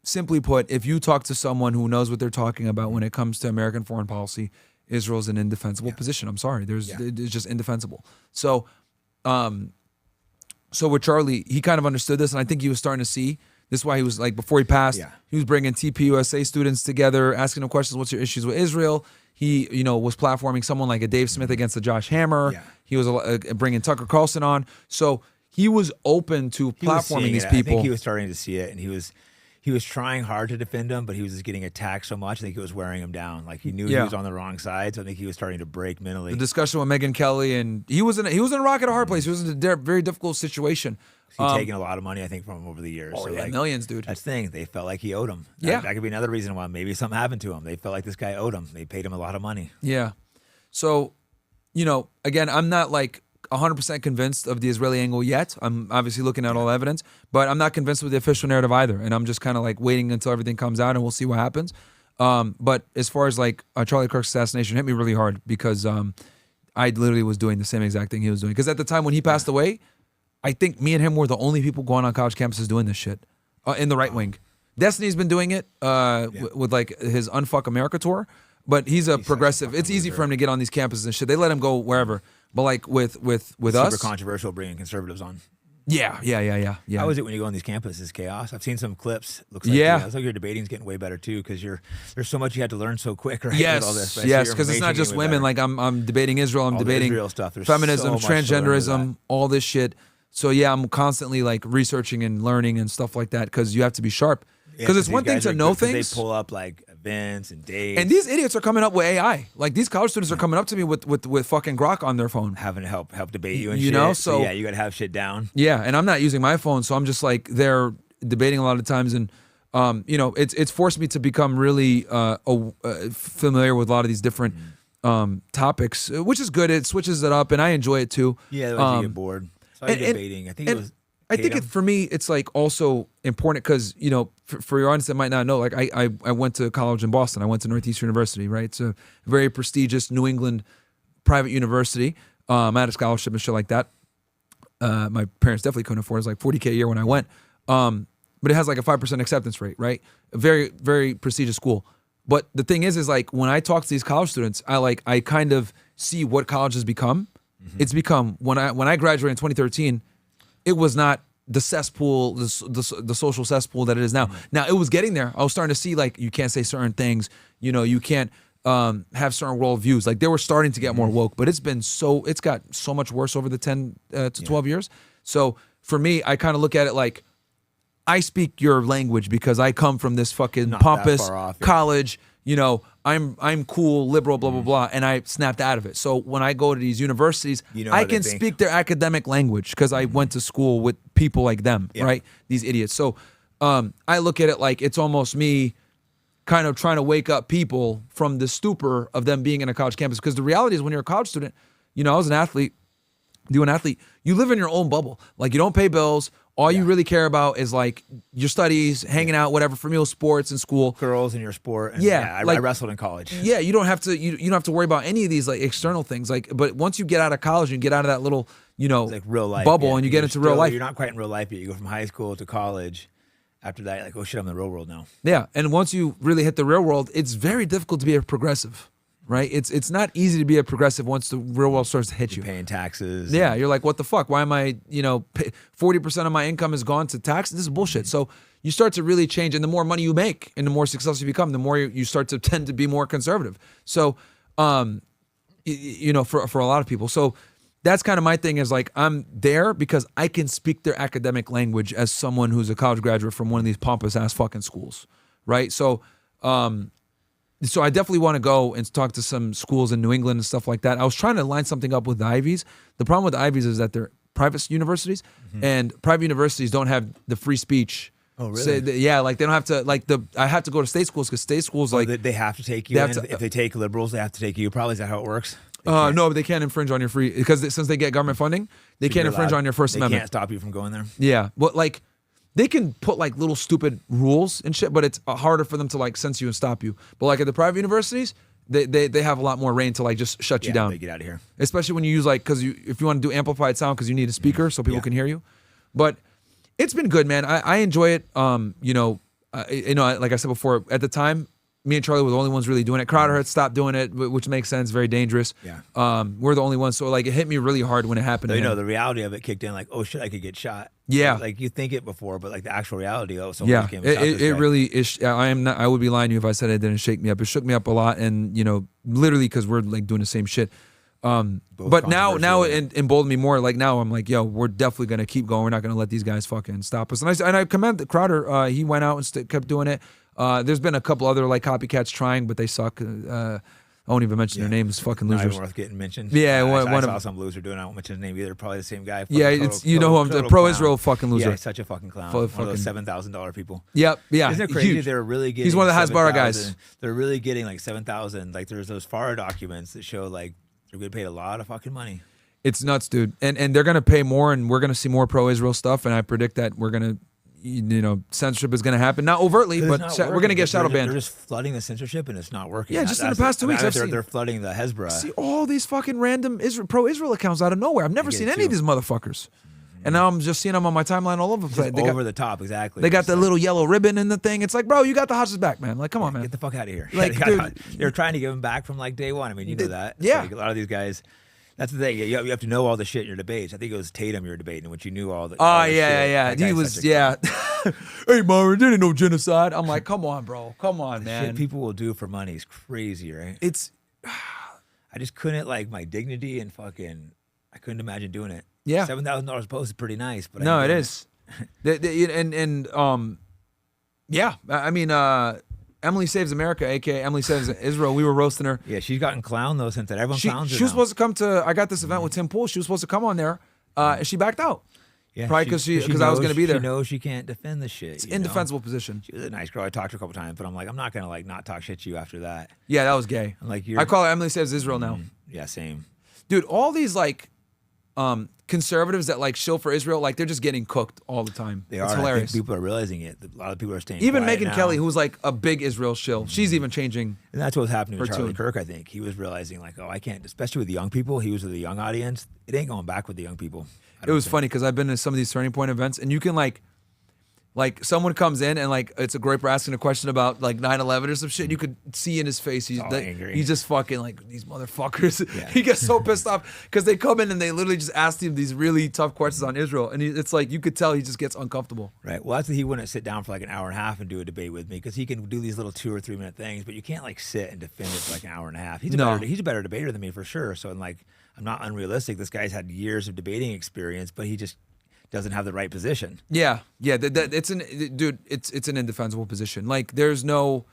[SPEAKER 2] simply put, if you talk to someone who knows what they're talking about when it comes to American foreign policy, Israel's an indefensible position. I'm sorry, it's just indefensible. So with Charlie, he kind of understood this, and I think he was starting to see. This is why he was like, before he passed, he was bringing TPUSA students together, asking them questions, what's your issues with Israel? He, was platforming someone like a Dave Smith against a Josh Hammer. Yeah. He was bringing Tucker Carlson on. So he was open to platforming these people.
[SPEAKER 1] I think he was starting to see it, and he was trying hard to defend him, but he was just getting attacked so much. I think it was wearing him down. Like he knew he was on the wrong side, so I think he was starting to break mentally.
[SPEAKER 2] The discussion with Megyn Kelly, and he was in a rock at a hard place. He was in a very difficult situation.
[SPEAKER 1] He's taken a lot of money, I think, from him over the years.
[SPEAKER 2] Oh, so millions, dude.
[SPEAKER 1] That's the thing. They felt like he owed him.
[SPEAKER 2] Yeah.
[SPEAKER 1] That could be another reason why maybe something happened to him. They felt like this guy owed him. They paid him a lot of money.
[SPEAKER 2] Yeah. So, again, I'm not like 100% convinced of the Israeli angle yet. I'm obviously looking at all evidence, but I'm not convinced with the official narrative either. And I'm just kind of like waiting until everything comes out and we'll see what happens. But as far as like Charlie Kirk's assassination hit me really hard because I literally was doing the same exact thing he was doing. Because at the time when he passed away, I think me and him were the only people going on college campuses doing this shit in the right wing. Destiny's been doing it with like his Unfuck America tour, but he's a progressive. It's easy for him to get on these campuses and shit. They let him go wherever. But like with us,
[SPEAKER 1] super controversial bringing conservatives on.
[SPEAKER 2] Yeah.
[SPEAKER 1] How is it when you go on these campuses? Chaos. I've seen some clips. Looks like it looks like your debating's getting way better too, because there's so much you had to learn so quick, right?
[SPEAKER 2] Yes,
[SPEAKER 1] with all this,
[SPEAKER 2] yes, because it's not just women. Like I'm debating Israel. I'm
[SPEAKER 1] all
[SPEAKER 2] debating
[SPEAKER 1] Israel stuff. There's
[SPEAKER 2] feminism,
[SPEAKER 1] so much to learn with
[SPEAKER 2] transgenderism, all this shit. So yeah, I'm constantly like researching and learning and stuff like that, because you have to be sharp. Because it's one thing to know things.
[SPEAKER 1] They pull up like events and dates.
[SPEAKER 2] And these idiots are coming up with AI. Like these college students are coming up to me with fucking Grok on their phone,
[SPEAKER 1] having to help debate you and
[SPEAKER 2] you
[SPEAKER 1] shit.
[SPEAKER 2] know. So
[SPEAKER 1] yeah, you got to have shit down.
[SPEAKER 2] Yeah, and I'm not using my phone, so I'm just like they're debating a lot of times, and you know, it's forced me to become really familiar with a lot of these different topics, which is good. It switches it up, and I enjoy it too.
[SPEAKER 1] Yeah, otherwise you get bored. So debating. I think it was.
[SPEAKER 2] I think for me, it's like also important because, you know, for your audience that might not know, like I went to college in Boston. I went to Northeastern University, right? It's a very prestigious New England private university. I had a scholarship and shit like that. My parents definitely couldn't afford it. It was like $40K a year when I went. But it has like a 5% acceptance rate, right? A very, very prestigious school. But the thing is like when I talk to these college students, I kind of see what college has become. Mm-hmm. It's become, when I graduated in 2013, it was not the cesspool, the social cesspool that it is now. Mm-hmm. Now it was getting there. I was starting to see like you can't say certain things. You know, you can't have certain world views. Like they were starting to get more woke, but it's got so much worse over the 10 to 12 years. So for me, I kind of look at it like I speak your language because I come from this fucking pompous college. You know, I'm cool, liberal, blah, blah, blah, and I snapped out of it. So when I go to these universities, I can speak their academic language because I went to school with people like them, right? These idiots. So I look at it like it's almost me kind of trying to wake up people from the stupor of them being in a college campus. Because the reality is when you're a college student, you know, I was an athlete, you live in your own bubble. Like you don't pay bills. All you really care about is like your studies, hanging out, whatever, familial sports in school,
[SPEAKER 1] girls in your sport. And I wrestled in college.
[SPEAKER 2] Yeah, you don't have to. You don't have to worry about any of these like external things. Like, but once you get out of college and get out of that little, you know,
[SPEAKER 1] like real life
[SPEAKER 2] bubble, and you get into real life,
[SPEAKER 1] you're not quite in real life yet. You go from high school to college. After that, like, oh shit, I'm in the real world now.
[SPEAKER 2] Yeah, and once you really hit the real world, it's very difficult to be a progressive. Right, it's not easy to be a progressive once the real world starts to hit you.
[SPEAKER 1] Paying taxes.
[SPEAKER 2] Yeah, you're like, what the fuck? Why am I? You know, 40% of my income has gone to tax. This is bullshit. So you start to really change, and the more money you make, and the more successful you become, the more you start to tend to be more conservative. So, you know, for a lot of people, so that's kind of my thing. Is like I'm there because I can speak their academic language as someone who's a college graduate from one of these pompous ass fucking schools, right? So. So I definitely want to go and talk to some schools in New England and stuff like that. I was trying to line something up with the Ivies. The problem with the Ivies is that they're private universities, and private universities don't have the free speech.
[SPEAKER 1] Oh, really?
[SPEAKER 2] So like they don't have to I have to go to state schools because state schools
[SPEAKER 1] they have to take you. If they take liberals, they have to take you. Probably is that how it works?
[SPEAKER 2] No, they can't infringe on your free because since they get government funding, they can't infringe on your First Amendment.
[SPEAKER 1] They can't stop you from going there.
[SPEAKER 2] Yeah, but like. They can put like little stupid rules and shit, but it's harder for them to like censor you and stop you. But like at the private universities, they have a lot more reign to like just shut you down.
[SPEAKER 1] They get out of here.
[SPEAKER 2] Especially when you use like if you want to do amplified sound because you need a speaker so people can hear you. But it's been good, man. I enjoy it. You know, like I said before, at the time, me and Charlie were the only ones really doing it. Crowder had stopped doing it, which makes sense. Very dangerous.
[SPEAKER 1] Yeah.
[SPEAKER 2] We're the only ones. So like it hit me really hard when it happened.
[SPEAKER 1] So, you know, the reality of it kicked in. Like, oh shit, I could get shot.
[SPEAKER 2] Yeah.
[SPEAKER 1] Like you think it before, but like the actual reality. Oh, so
[SPEAKER 2] it really is. I would be lying to you if I said it didn't shake me up. It shook me up a lot, and you know, literally because we're like doing the same shit. But now it emboldened me more. Like now I'm like, yo, we're definitely gonna keep going. We're not gonna let these guys fucking stop us. And I commend Crowder. He went out and kept doing it. There's been a couple other like copycats trying, but they suck. I won't even mention their names. Fucking losers.
[SPEAKER 1] Not even worth getting mentioned.
[SPEAKER 2] Yeah,
[SPEAKER 1] I saw some loser doing it. I won't mention his name either. Probably the same guy.
[SPEAKER 2] Yeah, you know who I'm. The pro-Israel fucking loser.
[SPEAKER 1] Yeah, he's such a fucking clown. One of those $7,000 people.
[SPEAKER 2] Yep. Yeah.
[SPEAKER 1] Isn't it crazy?
[SPEAKER 2] Huge.
[SPEAKER 1] They're really getting.
[SPEAKER 2] He's one of the Hasbara guys.
[SPEAKER 1] They're really getting like 7,000. Like there's those FARA documents that show like they're getting paid a lot of fucking money.
[SPEAKER 2] It's nuts, dude. And they're gonna pay more, and we're gonna see more pro-Israel stuff. And I predict that we're gonna. You know, censorship is going to happen. Not overtly, but we're going to get shadow banned.
[SPEAKER 1] They're just flooding the censorship, and it's not working.
[SPEAKER 2] Yeah, just in the past 2 weeks,
[SPEAKER 1] they're flooding the Hezbollah.
[SPEAKER 2] See all these fucking random pro-Israel accounts out of nowhere. I've never seen any of these motherfuckers. And now I'm just seeing them on my timeline all over the place.
[SPEAKER 1] Over the top, exactly.
[SPEAKER 2] They got the little yellow ribbon in the thing. It's like, bro, you got the hostages back, man. Like, come on, man.
[SPEAKER 1] Get the fuck out of here.
[SPEAKER 2] Like,
[SPEAKER 1] they were trying to give them back from like day one. I mean, you know that.
[SPEAKER 2] Yeah.
[SPEAKER 1] Like, a lot of these guys. That's the thing. You have to know all the shit in your debates. I think it was Tatum you were debating, which you knew all the.
[SPEAKER 2] Oh yeah. He was Hey, Myron, there ain't no genocide. I'm like, come on, bro, come on, man.
[SPEAKER 1] Shit people will do for money is crazy, right?
[SPEAKER 2] It's.
[SPEAKER 1] I just couldn't my dignity and fucking. I couldn't imagine doing it.
[SPEAKER 2] Yeah,
[SPEAKER 1] $7,000 a post is pretty nice, but
[SPEAKER 2] no, it is. Yeah, I mean, Emily Saves America, aka Emily Saves Israel. We were roasting her.
[SPEAKER 1] Yeah, she's gotten clowned though since that. Everyone clowns her.
[SPEAKER 2] She was supposed to come to. I got this event with Tim Pool. She was supposed to come on there. She backed out.
[SPEAKER 1] Yeah,
[SPEAKER 2] probably because I was going to be there.
[SPEAKER 1] She knows she can't defend the shit.
[SPEAKER 2] It's an indefensible position.
[SPEAKER 1] She was a nice girl. I talked to her a couple times, but I'm like, I'm not gonna not talk shit to you after that.
[SPEAKER 2] Yeah, that was gay.
[SPEAKER 1] I'm like,
[SPEAKER 2] I call her Emily Saves Israel now.
[SPEAKER 1] Yeah, same.
[SPEAKER 2] Dude, all these conservatives that shill for Israel, they're just getting cooked all the time. It's hilarious.
[SPEAKER 1] I think people are realizing it. A lot of people are staying.
[SPEAKER 2] Even
[SPEAKER 1] quiet
[SPEAKER 2] Megyn
[SPEAKER 1] now.
[SPEAKER 2] Kelly, who's a big Israel shill, she's even changing.
[SPEAKER 1] And that's what's happening with Charlie
[SPEAKER 2] tune.
[SPEAKER 1] Kirk. I think he was realizing I can't, especially with the young people. He was with the young audience. It ain't going back with the young people.
[SPEAKER 2] It was funny because I've been to some of these Turning Point events, and you can someone comes in and it's a groyper asking a question about 9/11 or some shit. You could see in his face he's
[SPEAKER 1] angry.
[SPEAKER 2] He's just fucking these motherfuckers.
[SPEAKER 1] Yeah.
[SPEAKER 2] He gets so pissed off because they come in and they literally just ask him these really tough questions on Israel, and it's you could tell he just gets uncomfortable.
[SPEAKER 1] Right. Well, that's why he wouldn't sit down for an hour and a half and do a debate with me because he can do these little 2 or 3 minute things, but you can't sit and defend it for an hour and a half. He's a better debater than me for sure. So I'm not unrealistic. This guy's had years of debating experience, but he just doesn't have the right position.
[SPEAKER 2] Yeah. It's an indefensible position. There's no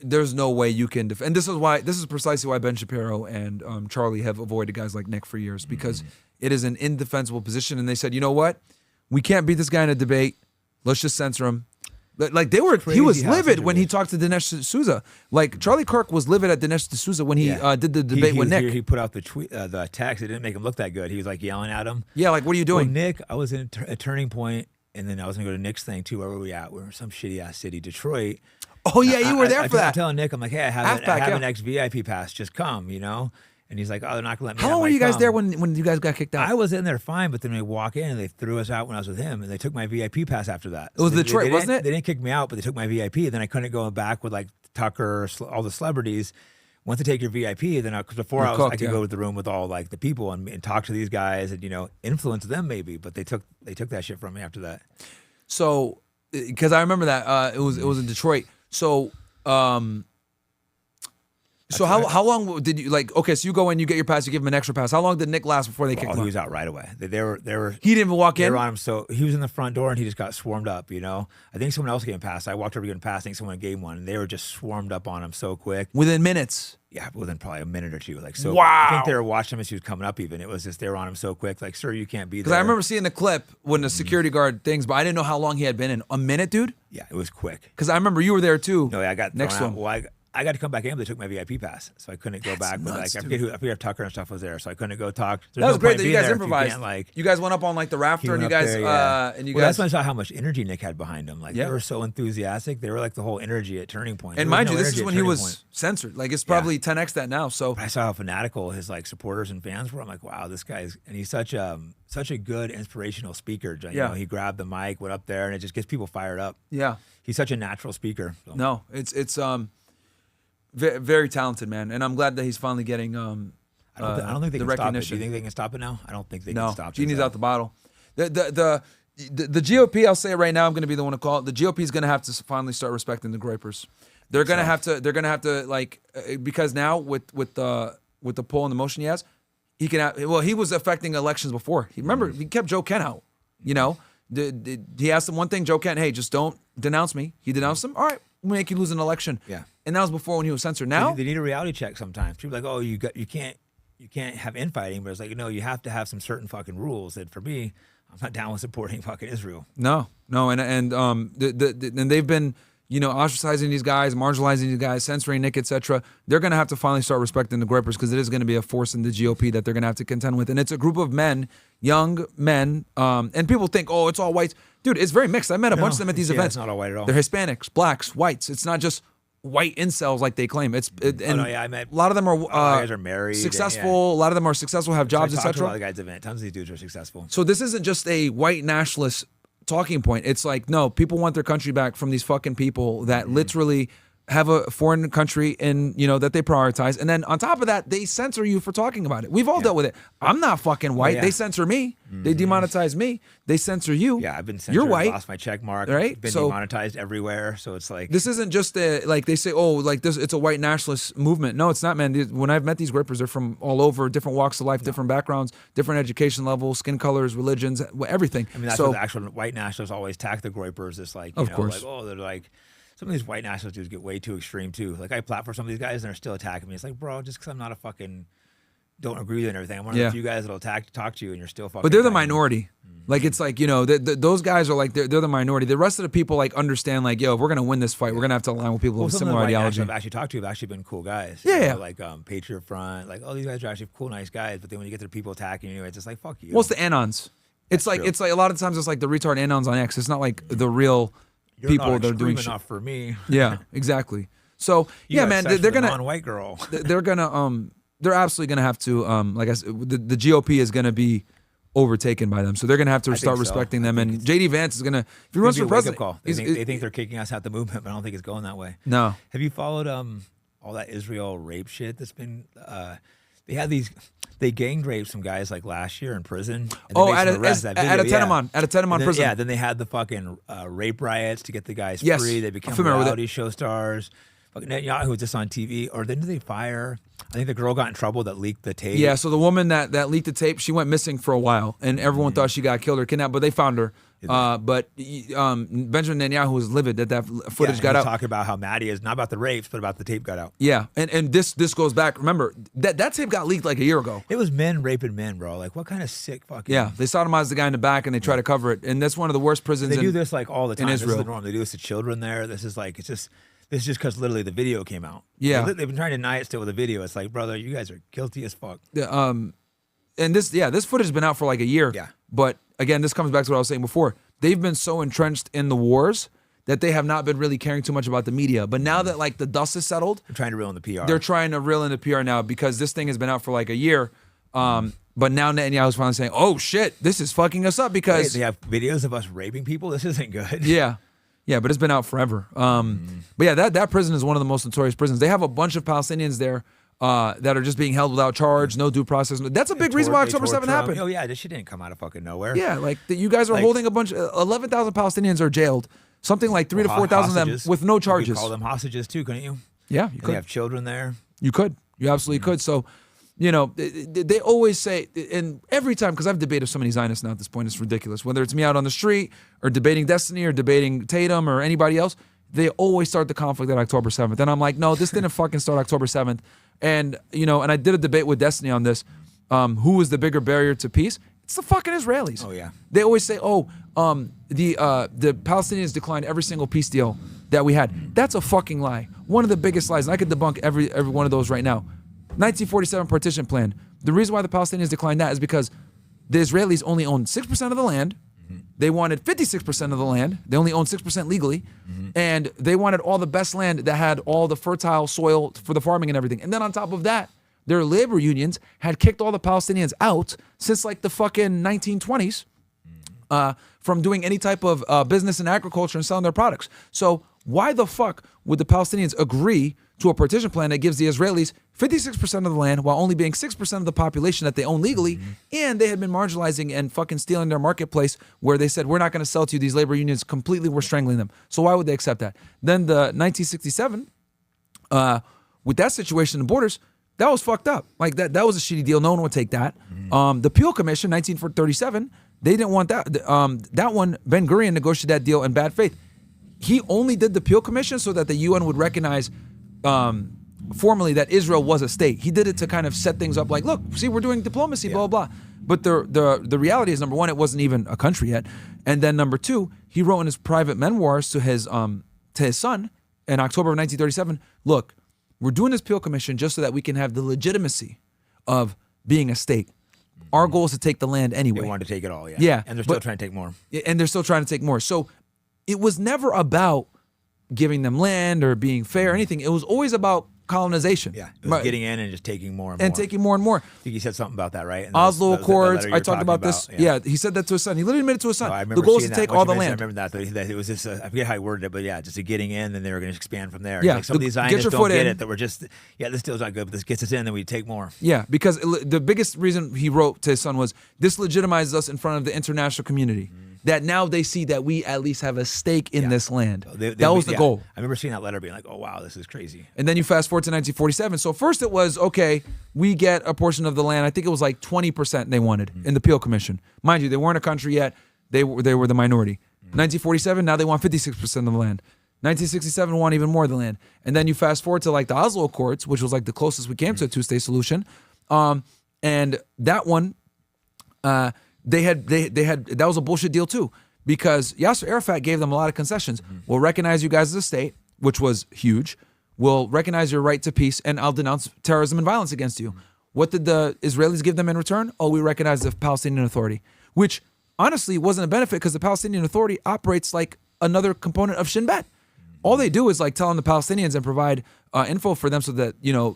[SPEAKER 2] way you can defend. And this is precisely why Ben Shapiro and Charlie have avoided guys like Nick for years, because it is an indefensible position. And they said, you know what? We can't beat this guy in a debate. Let's just censor him. He was livid when he talked to Dinesh D'Souza. Charlie Kirk was livid at Dinesh D'Souza when he did the debate with Nick.
[SPEAKER 1] He put out the tweet, the text. It didn't make him look that good. He was yelling at him.
[SPEAKER 2] Yeah, what are you doing?
[SPEAKER 1] Well, Nick, I was in a Turning Point, and then I was going to go to Nick's thing too. Where were we at? We were in some shitty ass city, Detroit.
[SPEAKER 2] Oh yeah, you were there for that.
[SPEAKER 1] I'm telling Nick, I'm like, hey, I have an ex VIP pass. Just come, And he's like, oh, they're not going to let me.
[SPEAKER 2] How long were you guys there when you guys got kicked out?
[SPEAKER 1] I was in there fine, but then they walk in and they threw us out when I was with him, and they took my VIP pass after that.
[SPEAKER 2] It was Detroit, wasn't it?
[SPEAKER 1] They didn't kick me out, but they took my VIP, and then I couldn't go back with Tucker, all the celebrities. Once they take your VIP, then because before I could go to the room with all the people and talk to these guys and influence them maybe, but they took that shit from me after that.
[SPEAKER 2] So, because I remember that it was in Detroit. So. So how long did you okay, so you go in, you get your pass, you give him an extra pass. How long did Nick last before they kicked him out?
[SPEAKER 1] He was out right away. They were
[SPEAKER 2] He didn't even walk in?
[SPEAKER 1] They were on him, so he was in the front door and he just got swarmed up, I think someone else gave him a pass. I walked over to get him a pass, I think someone gave him one, and they were just swarmed up on him so quick.
[SPEAKER 2] Within minutes?
[SPEAKER 1] Yeah, within probably a minute or two. So
[SPEAKER 2] wow.
[SPEAKER 1] I think they were watching him as he was coming up even. It was just they were on him so quick, sir, you can't be there.
[SPEAKER 2] Because I remember seeing the clip when the security guard things, but I didn't know how long he had been in. A minute, dude?
[SPEAKER 1] Yeah, it was quick.
[SPEAKER 2] Because I remember you were there too.
[SPEAKER 1] No, I got
[SPEAKER 2] next to him.
[SPEAKER 1] Well, I got to come back in, but they took my VIP pass, so I couldn't go back.
[SPEAKER 2] Nuts,
[SPEAKER 1] I forget if Tucker and stuff was there, so I couldn't go talk.
[SPEAKER 2] That was great that you guys improvised. You guys went up on the rafter, and you guys
[SPEAKER 1] That's when I saw how much energy Nick had behind him. They were so enthusiastic. They were the whole energy at Turning Point.
[SPEAKER 2] And mind you, this is when he was censored. It's probably 10x that now. So
[SPEAKER 1] I saw how fanatical his supporters and fans were. I'm like, wow, this guy's and he's such a good inspirational speaker. He grabbed the mic, went up there, and it just gets people fired up.
[SPEAKER 2] Yeah,
[SPEAKER 1] he's such a natural speaker. So.
[SPEAKER 2] No, it's very, very talented, man, and I'm glad that he's finally getting
[SPEAKER 1] I don't think they
[SPEAKER 2] the
[SPEAKER 1] can stop it.
[SPEAKER 2] recognition.
[SPEAKER 1] Do you think they can stop it now? I don't think they can stop it.
[SPEAKER 2] Genie's out the bottle. The GOP, I'll say it right now, I'm going to be the one to call it. The GOP is going to have to finally start respecting the groypers. They're going to have to. They're going to have to because now with the poll and the motion he has, he can. He was affecting elections before. He kept Joe Kent out. He asked him one thing, Joe Kent, hey, just don't denounce me. He denounced him. All right, we'll make you lose an election.
[SPEAKER 1] Yeah.
[SPEAKER 2] And that was before when he was censored. Now
[SPEAKER 1] they need a reality check sometimes. People are like, oh, you can't have infighting, but it's you have to have some certain fucking rules. And for me, I'm not down with supporting fucking Israel.
[SPEAKER 2] No, and they've been ostracizing these guys, marginalizing these guys, censoring Nick, etc. They're going to have to finally start respecting the groypers because it is going to be a force in the GOP that they're going to have to contend with. And it's a group of men, young men, and people think, oh, it's all whites. Dude, it's very mixed. I met a bunch of them at these events.
[SPEAKER 1] It's not all white at all.
[SPEAKER 2] They're Hispanics, blacks, whites. It's not just white incels like they claim.
[SPEAKER 1] I met
[SPEAKER 2] a lot of them are
[SPEAKER 1] guys are married,
[SPEAKER 2] successful. A lot of them are successful, have jobs, etc.
[SPEAKER 1] A lot of guys event. Tons of these dudes are successful.
[SPEAKER 2] So this isn't just a white nationalist talking point. It's no, people want their country back from these fucking people that literally have a foreign country that they prioritize, and then on top of that, they censor you for talking about it. We've all dealt with it. I'm not fucking white. They censor me. They demonetize me. They censor you.
[SPEAKER 1] Yeah, I've been censored.
[SPEAKER 2] You're white.
[SPEAKER 1] Lost my check mark.
[SPEAKER 2] Right?
[SPEAKER 1] Been demonetized everywhere. So it's like
[SPEAKER 2] this isn't just like they say. Oh, like this. It's a white nationalist movement. No, it's not, man. When I've met these rippers, they're from all over, different walks of life, different backgrounds, different education levels, skin colors, religions, everything.
[SPEAKER 1] I mean, that's what the actual white nationalists always attack the Groypers. It's like,
[SPEAKER 2] of course.
[SPEAKER 1] like, oh, they're like. Some of these white nationalist dudes get way too extreme too. Like I platform some of these guys and they're still attacking me. It's like, bro, just because I'm not don't agree with you and everything. I'm one of the few guys that'll talk to you and you're still fucking.
[SPEAKER 2] But they're the minority. Like it's like those guys are like they're the minority. The rest of the people like understand like, yo, if we're gonna win this fight, we're gonna have to align with people with similar ideology.
[SPEAKER 1] I've actually talked to have actually been cool guys.
[SPEAKER 2] Yeah.
[SPEAKER 1] Like Patriot Front, like these guys are actually cool, nice guys. But then when you get to the people attacking you, it's just like fuck you.
[SPEAKER 2] Well, it's the anons. It's like a lot of times it's like the retard anons on X. It's not like the real. People that are doing shit
[SPEAKER 1] enough for me.
[SPEAKER 2] Yeah, exactly. So man, they're gonna
[SPEAKER 1] non-white girl.
[SPEAKER 2] They're gonna they're absolutely gonna have to like I said, the GOP is gonna be overtaken by them. So they're gonna have to start respecting them. And JD Vance is gonna if he runs for president,
[SPEAKER 1] they think they're kicking us out the movement, but I don't think it's going that way.
[SPEAKER 2] No.
[SPEAKER 1] Have you followed all that Israel rape shit that's been? They had these. They gang raped some guys like last year in prison.
[SPEAKER 2] At a Tenemon prison.
[SPEAKER 1] Yeah, then they had the fucking rape riots to get the guys free. They became reality show stars. Fucking Netanyahu was just on TV. Or then did they fire? I think the girl got in trouble that leaked the tape.
[SPEAKER 2] Yeah, so the woman that leaked the tape, she went missing for a while, and everyone thought she got killed or kidnapped, but they found her. But Benjamin Netanyahu was livid that footage got out.
[SPEAKER 1] Talking about how mad he is, not about the rapes, but about the tape got out.
[SPEAKER 2] Yeah, and this goes back. Remember that tape got leaked like a year ago.
[SPEAKER 1] It was men raping men, bro. Like what kind of sick fucking?
[SPEAKER 2] Yeah, they sodomized the guy in the back and they try to cover it, and that's one of the worst prisons.
[SPEAKER 1] They do this like all the time.
[SPEAKER 2] In Israel.
[SPEAKER 1] This is the norm. They do this to children there. This is just because literally the video came out.
[SPEAKER 2] Yeah,
[SPEAKER 1] they've been trying to deny it still with the video. It's like, brother, you guys are guilty as fuck.
[SPEAKER 2] And this footage has been out for like a year.
[SPEAKER 1] Yeah,
[SPEAKER 2] but again, this comes back to what I was saying before. They've been so entrenched in the wars that they have not been really caring too much about the media. But now that like the dust is settled,
[SPEAKER 1] they're trying to reel in the PR.
[SPEAKER 2] They're trying to reel in the PR now because this thing has been out for like a year. But now Netanyahu's finally saying, "Oh shit, this is fucking us up because
[SPEAKER 1] they have videos of us raping people. This isn't good."
[SPEAKER 2] Yeah, but it's been out forever. But yeah, that prison is one of the most notorious prisons. They have a bunch of Palestinians there. That are just being held without charge, no due process. That's a big reason why October 7th happened.
[SPEAKER 1] Oh yeah, this shit didn't come out of fucking nowhere.
[SPEAKER 2] Yeah, like you guys are holding a bunch. 11,000 Palestinians are jailed. Something like 3,000 to 4,000 of them with no charges.
[SPEAKER 1] You could call them hostages too, couldn't you?
[SPEAKER 2] Yeah, you could.
[SPEAKER 1] They have children there.
[SPEAKER 2] You could. You absolutely could. So, they always say, and every time, because I've debated so many Zionists now at this point, it's ridiculous. Whether it's me out on the street or debating Destiny or debating Tatum or anybody else, they always start the conflict at October 7th. And I'm like, no, this didn't fucking start October 7th. And, and I did a debate with Destiny on this. Who is the bigger barrier to peace? It's the fucking Israelis.
[SPEAKER 1] Oh, yeah.
[SPEAKER 2] They always say, the Palestinians declined every single peace deal that we had. That's a fucking lie. One of the biggest lies. And I could debunk every one of those right now. 1947 partition plan. The reason why the Palestinians declined that is because the Israelis only owned 6% of the land. They wanted 56% of the land. They only owned 6% legally. And they wanted all the best land that had all the fertile soil for the farming and everything. And then on top of that, their labor unions had kicked all the Palestinians out since like the fucking 1920s from doing any type of business in agriculture and selling their products. So why the fuck would the Palestinians agree to a partition plan that gives the Israelis 56% of the land while only being 6% of the population that they own legally, and they had been marginalizing and fucking stealing their marketplace where they said, we're not going to sell to you, these labor unions completely were strangling them. So why would they accept that? Then the 1967, with that situation in the borders, that was fucked up. Like that was a shitty deal. No one would take that. The Peel Commission, 1937, they didn't want that. That one, Ben Gurion negotiated that deal in bad faith. He only did the Peel Commission so that the UN would recognize formally that Israel was a state. He did it to kind of set things up like, look, see, we're doing diplomacy, blah, blah, blah. But the reality is, number one, it wasn't even a country yet. And then number two, he wrote in his private memoirs to his son in October of 1937, look, we're doing this Peel Commission just so that we can have the legitimacy of being a state. Our goal is to take the land anyway.
[SPEAKER 1] They wanted to take it all, yeah.
[SPEAKER 2] Yeah.
[SPEAKER 1] And they're still trying to take more.
[SPEAKER 2] And they're still trying to take more. So it was never about giving them land or being fair or anything. It was always about colonization.
[SPEAKER 1] Yeah, it was getting in and just taking more and more.
[SPEAKER 2] And taking more and more.
[SPEAKER 1] I think he said something about that, right? And
[SPEAKER 2] Oslo Accords, I talked about this. Yeah, he said that to his son. He literally admitted to his son.
[SPEAKER 1] No,
[SPEAKER 2] the goal is to take all the land.
[SPEAKER 1] I remember that it was just, I forget how he worded it, but yeah, just a getting in, and they were going to expand from there.
[SPEAKER 2] Yeah,
[SPEAKER 1] like some of these Zionists don't get it, that we're just, this deal's not good, but this gets us in, then we take more.
[SPEAKER 2] Yeah, because the biggest reason he wrote to his son was, this legitimizes us in front of the international community. That now they see that we at least have a stake in this land. That was the goal.
[SPEAKER 1] I remember seeing that letter being like, oh, wow, this is crazy.
[SPEAKER 2] And then you fast forward to 1947. So first it was, okay, we get a portion of the land. I think it was like 20% they wanted in the Peel Commission. Mind you, they weren't a country yet. They were the minority. 1947, now they want 56% of the land. 1967 want even more of the land. And then you fast forward to like the Oslo Accords, which was like the closest we came to a two-state solution. And that one, they had that was a bullshit deal too, because Yasser Arafat gave them a lot of concessions. We'll recognize you guys as a state, which was huge. We'll recognize your right to peace, and I'll denounce terrorism and violence against you. What did the Israelis give them in return? Oh, we recognize the Palestinian Authority, which honestly wasn't a benefit because the Palestinian Authority operates like another component of Shin Bet. All they do is like tell them the Palestinians and provide info for them so that,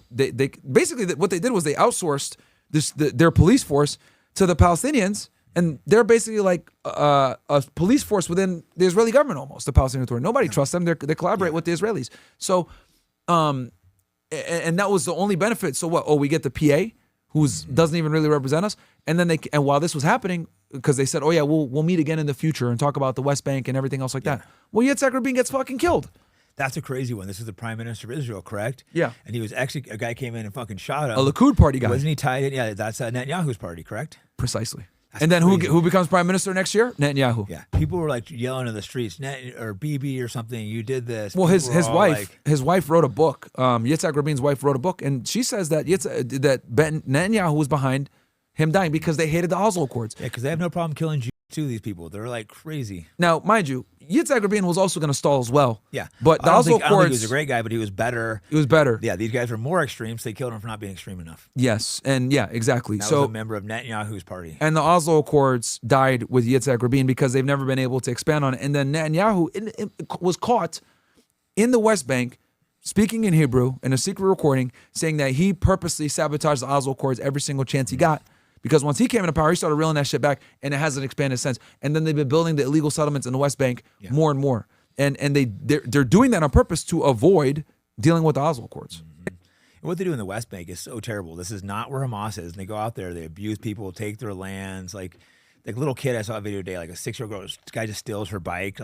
[SPEAKER 2] they basically what they did was they outsourced their police force to the Palestinians. And they're basically like a police force within the Israeli government almost, the Palestinian Authority. Nobody trusts them. They collaborate with the Israelis. So, and that was the only benefit. So what? Oh, we get the PA, who doesn't even really represent us. And then and while this was happening, because they said, oh yeah, we'll meet again in the future and talk about the West Bank and everything else like that. Well, Yitzhak Rabin gets fucking killed.
[SPEAKER 1] That's a crazy one. This is the Prime Minister of Israel, correct?
[SPEAKER 2] Yeah.
[SPEAKER 1] And he was actually, a guy came in and fucking shot him.
[SPEAKER 2] A Likud party guy.
[SPEAKER 1] Wasn't he tied in? Yeah, that's Netanyahu's party, correct?
[SPEAKER 2] Precisely. And then who becomes prime minister next year? Netanyahu.
[SPEAKER 1] Yeah, people were like yelling in the streets, or Bibi or something. You did this.
[SPEAKER 2] Well, his wife wrote a book. Yitzhak Rabin's wife wrote a book, and she says that Netanyahu was behind him dying because they hated the Oslo Accords.
[SPEAKER 1] Yeah, because they have no problem killing Jews too. These people, they're like crazy.
[SPEAKER 2] Now, mind you, Yitzhak Rabin was also going to stall as well.
[SPEAKER 1] Yeah,
[SPEAKER 2] but the Oslo Accords.
[SPEAKER 1] I don't think he was a great guy, but he was better.
[SPEAKER 2] He was better.
[SPEAKER 1] Yeah, these guys were more extreme, so they killed him for not being extreme enough.
[SPEAKER 2] Yes, and yeah, exactly.
[SPEAKER 1] That was a member of Netanyahu's party.
[SPEAKER 2] And the Oslo Accords died with Yitzhak Rabin because they've never been able to expand on it. And then Netanyahu was caught in the West Bank speaking in Hebrew in a secret recording, saying that he purposely sabotaged the Oslo Accords every single chance he got. Because once he came into power, he started reeling that shit back, and it hasn't expanded since. And then they've been building the illegal settlements in the West Bank more and more. And they're doing that on purpose to avoid dealing with the Oslo Accords.
[SPEAKER 1] And what they do in the West Bank is so terrible. This is not where Hamas is. And they go out there, they abuse people, take their lands. Like little kid, I saw a video today, like a 6-year-old girl, this guy just steals her bike,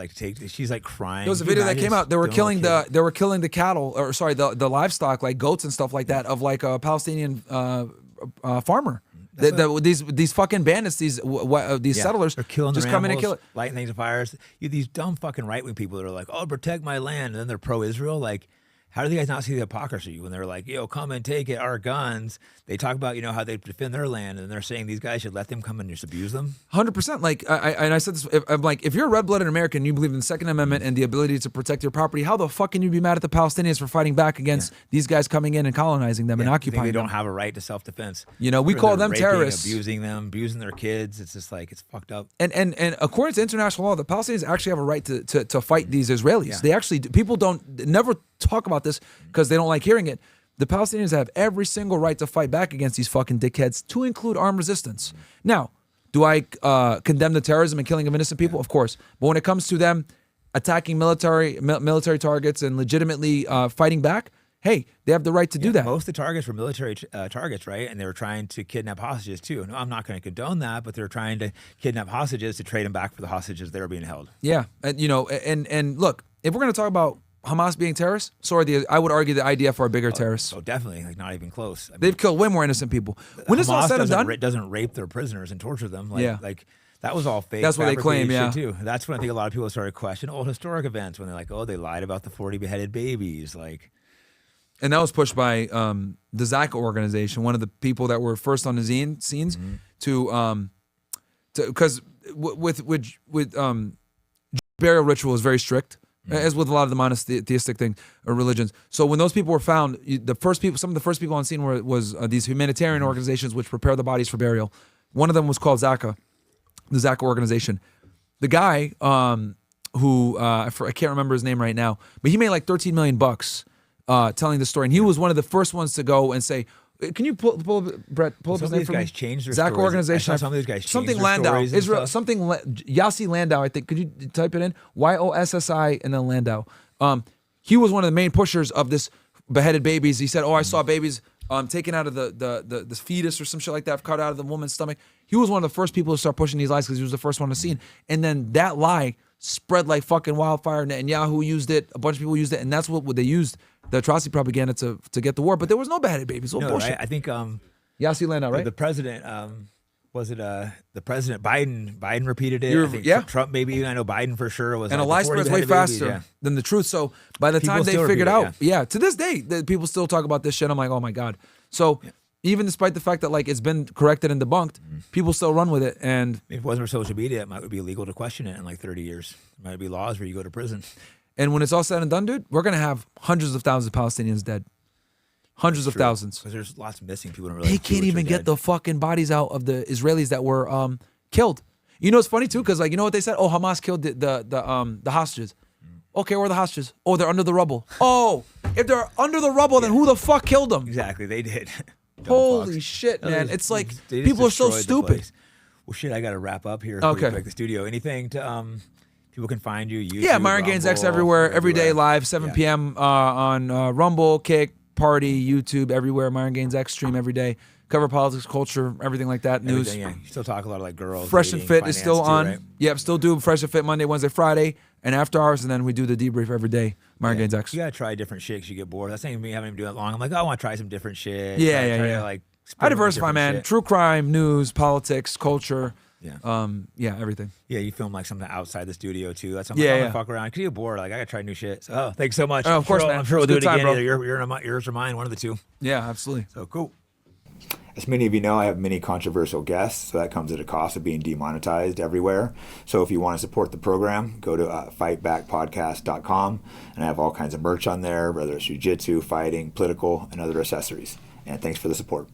[SPEAKER 1] she's like crying.
[SPEAKER 2] There was a video that came out. They were killing the cattle, or sorry, the livestock, like goats and stuff like that, of like a Palestinian farmer. These fucking bandits, these settlers,
[SPEAKER 1] are killing
[SPEAKER 2] just come in and kill it,
[SPEAKER 1] lighting things on fires. These dumb fucking right wing people that are like, "Oh, protect my land," and then they're pro-Israel. Like, how do you guys not see the hypocrisy when they're like, "Yo, come and take it, our guns"? They talk about how they defend their land, and they're saying these guys should let them come and just abuse them.
[SPEAKER 2] 100%. Like I said this, I'm like, if you're a red-blooded American, and you believe in the Second Amendment and the ability to protect your property, how the fuck can you be mad at the Palestinians for fighting back against these guys coming in and colonizing them and occupying them?
[SPEAKER 1] They don't have a right to self-defense.
[SPEAKER 2] We call them
[SPEAKER 1] raping,
[SPEAKER 2] terrorists,
[SPEAKER 1] abusing them, abusing their kids. It's just like, it's fucked up.
[SPEAKER 2] And according to international law, the Palestinians actually have a right to fight these Israelis. Yeah. They actually, people never talk about this because they don't like hearing it. The Palestinians have every single right to fight back against these fucking dickheads, to include armed resistance. Now, do I condemn the terrorism and killing of innocent people? Of course. But when it comes to them attacking military targets and legitimately fighting back, hey, they have the right to do that.
[SPEAKER 1] Most of the targets were military targets, right? And they were trying to kidnap hostages too. No, I'm not going to condone that, but they're trying to kidnap hostages to trade them back for the hostages that are being held.
[SPEAKER 2] Yeah, and look, if we're going to talk about Hamas being terrorists, I would argue the IDF are bigger terrorists.
[SPEAKER 1] Oh, definitely, like not even close. I mean,
[SPEAKER 2] they've killed way more innocent people. When it's all said and done,
[SPEAKER 1] doesn't rape their prisoners and torture them. Like that was all fake.
[SPEAKER 2] That's what they claim. Yeah,
[SPEAKER 1] too. That's when I think a lot of people started questioning old historic events when they're like, oh, they lied about the 40 beheaded babies, like.
[SPEAKER 2] And that was pushed by the Zaka organization, one of the people that were first on the scenes to because with burial ritual is very strict. As with a lot of the monotheistic things or religions. So when those people were found, some of the first people on scene was these humanitarian organizations which prepare the bodies for burial. One of them was called Zaka, the Zaka organization. The guy who I can't remember his name right now, but he made like $13 million telling the story. And he was one of the first ones to go and say, can you pull up, Brett, pull up his name for me?
[SPEAKER 1] Some of these guys changed their
[SPEAKER 2] Zach
[SPEAKER 1] stories.
[SPEAKER 2] Organization.
[SPEAKER 1] Some of these guys changed
[SPEAKER 2] something
[SPEAKER 1] their
[SPEAKER 2] Landau.
[SPEAKER 1] stories
[SPEAKER 2] Israel, something, Yossi Landau, I think. Could you type it in? YOSSI and then Landau. He was one of the main pushers of this beheaded babies. He said, I saw babies taken out of the fetus or some shit like that, cut out of the woman's stomach. He was one of the first people to start pushing these lies because he was the first one to see it. And then that lie spread like fucking wildfire. And Yahoo used it. A bunch of people used it. And that's what they used, the atrocity propaganda to get the war. But there was no beheaded babies. All bullshit.
[SPEAKER 1] Right? I think
[SPEAKER 2] Yossi Landau, right?
[SPEAKER 1] The president, was it the president Biden? Biden repeated it. I think Trump maybe. I know Biden for sure was.
[SPEAKER 2] And a lie spreads way faster than the truth. So by the time they figured out, to this day, people still talk about this shit. I'm like, oh my God. So even despite the fact that like it's been corrected and debunked, people still run with it. And
[SPEAKER 1] if it wasn't for social media, it might be illegal to question it in like 30 years. There might be laws where you go to prison.
[SPEAKER 2] And when it's all said and done, dude, we're gonna have hundreds of thousands of Palestinians dead. Hundreds of thousands.
[SPEAKER 1] Because there's lots missing people. Don't really
[SPEAKER 2] they can't even get the fucking bodies out of the Israelis that were killed. You know, it's funny too, because like you know what they said? Oh, Hamas killed the hostages. Okay, where are the hostages? Oh, they're under the rubble. Oh, if they're under the rubble, then who the fuck killed them?
[SPEAKER 1] Exactly, they did.
[SPEAKER 2] Holy shit, man! It's like people are so stupid.
[SPEAKER 1] Well, shit, I got to wrap up here.
[SPEAKER 2] Okay.
[SPEAKER 1] Like the studio. Anything to people can find you? YouTube,
[SPEAKER 2] yeah, Myron Gaines X everywhere, every day live, 7 p.m. On Rumble, Kick, Party, YouTube, everywhere. Myron Gaines X stream every day. Cover politics, culture, everything like that. News.
[SPEAKER 1] Everything, yeah. You still talk a lot of like girls.
[SPEAKER 2] Fresh and Fit is still on.
[SPEAKER 1] Right?
[SPEAKER 2] Yep, still do Fresh and Fit Monday, Wednesday, Friday, and after hours, and then we do the debrief every day. Myron Gaines X.
[SPEAKER 1] You gotta try different shit 'cause you get bored. That's not me having to do that long. I'm like, I want to try some different shit.
[SPEAKER 2] Yeah.
[SPEAKER 1] Like,
[SPEAKER 2] I diversify, man.
[SPEAKER 1] Shit.
[SPEAKER 2] True crime, news, politics, culture.
[SPEAKER 1] Yeah.
[SPEAKER 2] Everything.
[SPEAKER 1] Yeah, you film like something outside the studio too. That's something I'm gonna fuck around. 'Cause you get bored. Like I gotta try new shit. So thanks so much.
[SPEAKER 2] Of course, man.
[SPEAKER 1] I'm sure we'll do it again.
[SPEAKER 2] Bro.
[SPEAKER 1] Either yours or mine, one of the two.
[SPEAKER 2] Yeah, absolutely.
[SPEAKER 1] So cool. As many of you know, I have many controversial guests, so that comes at a cost of being demonetized everywhere. So if you want to support the program, go to fightbackpodcast.com, and I have all kinds of merch on there, whether it's jiu-jitsu, fighting, political, and other accessories. And thanks for the support.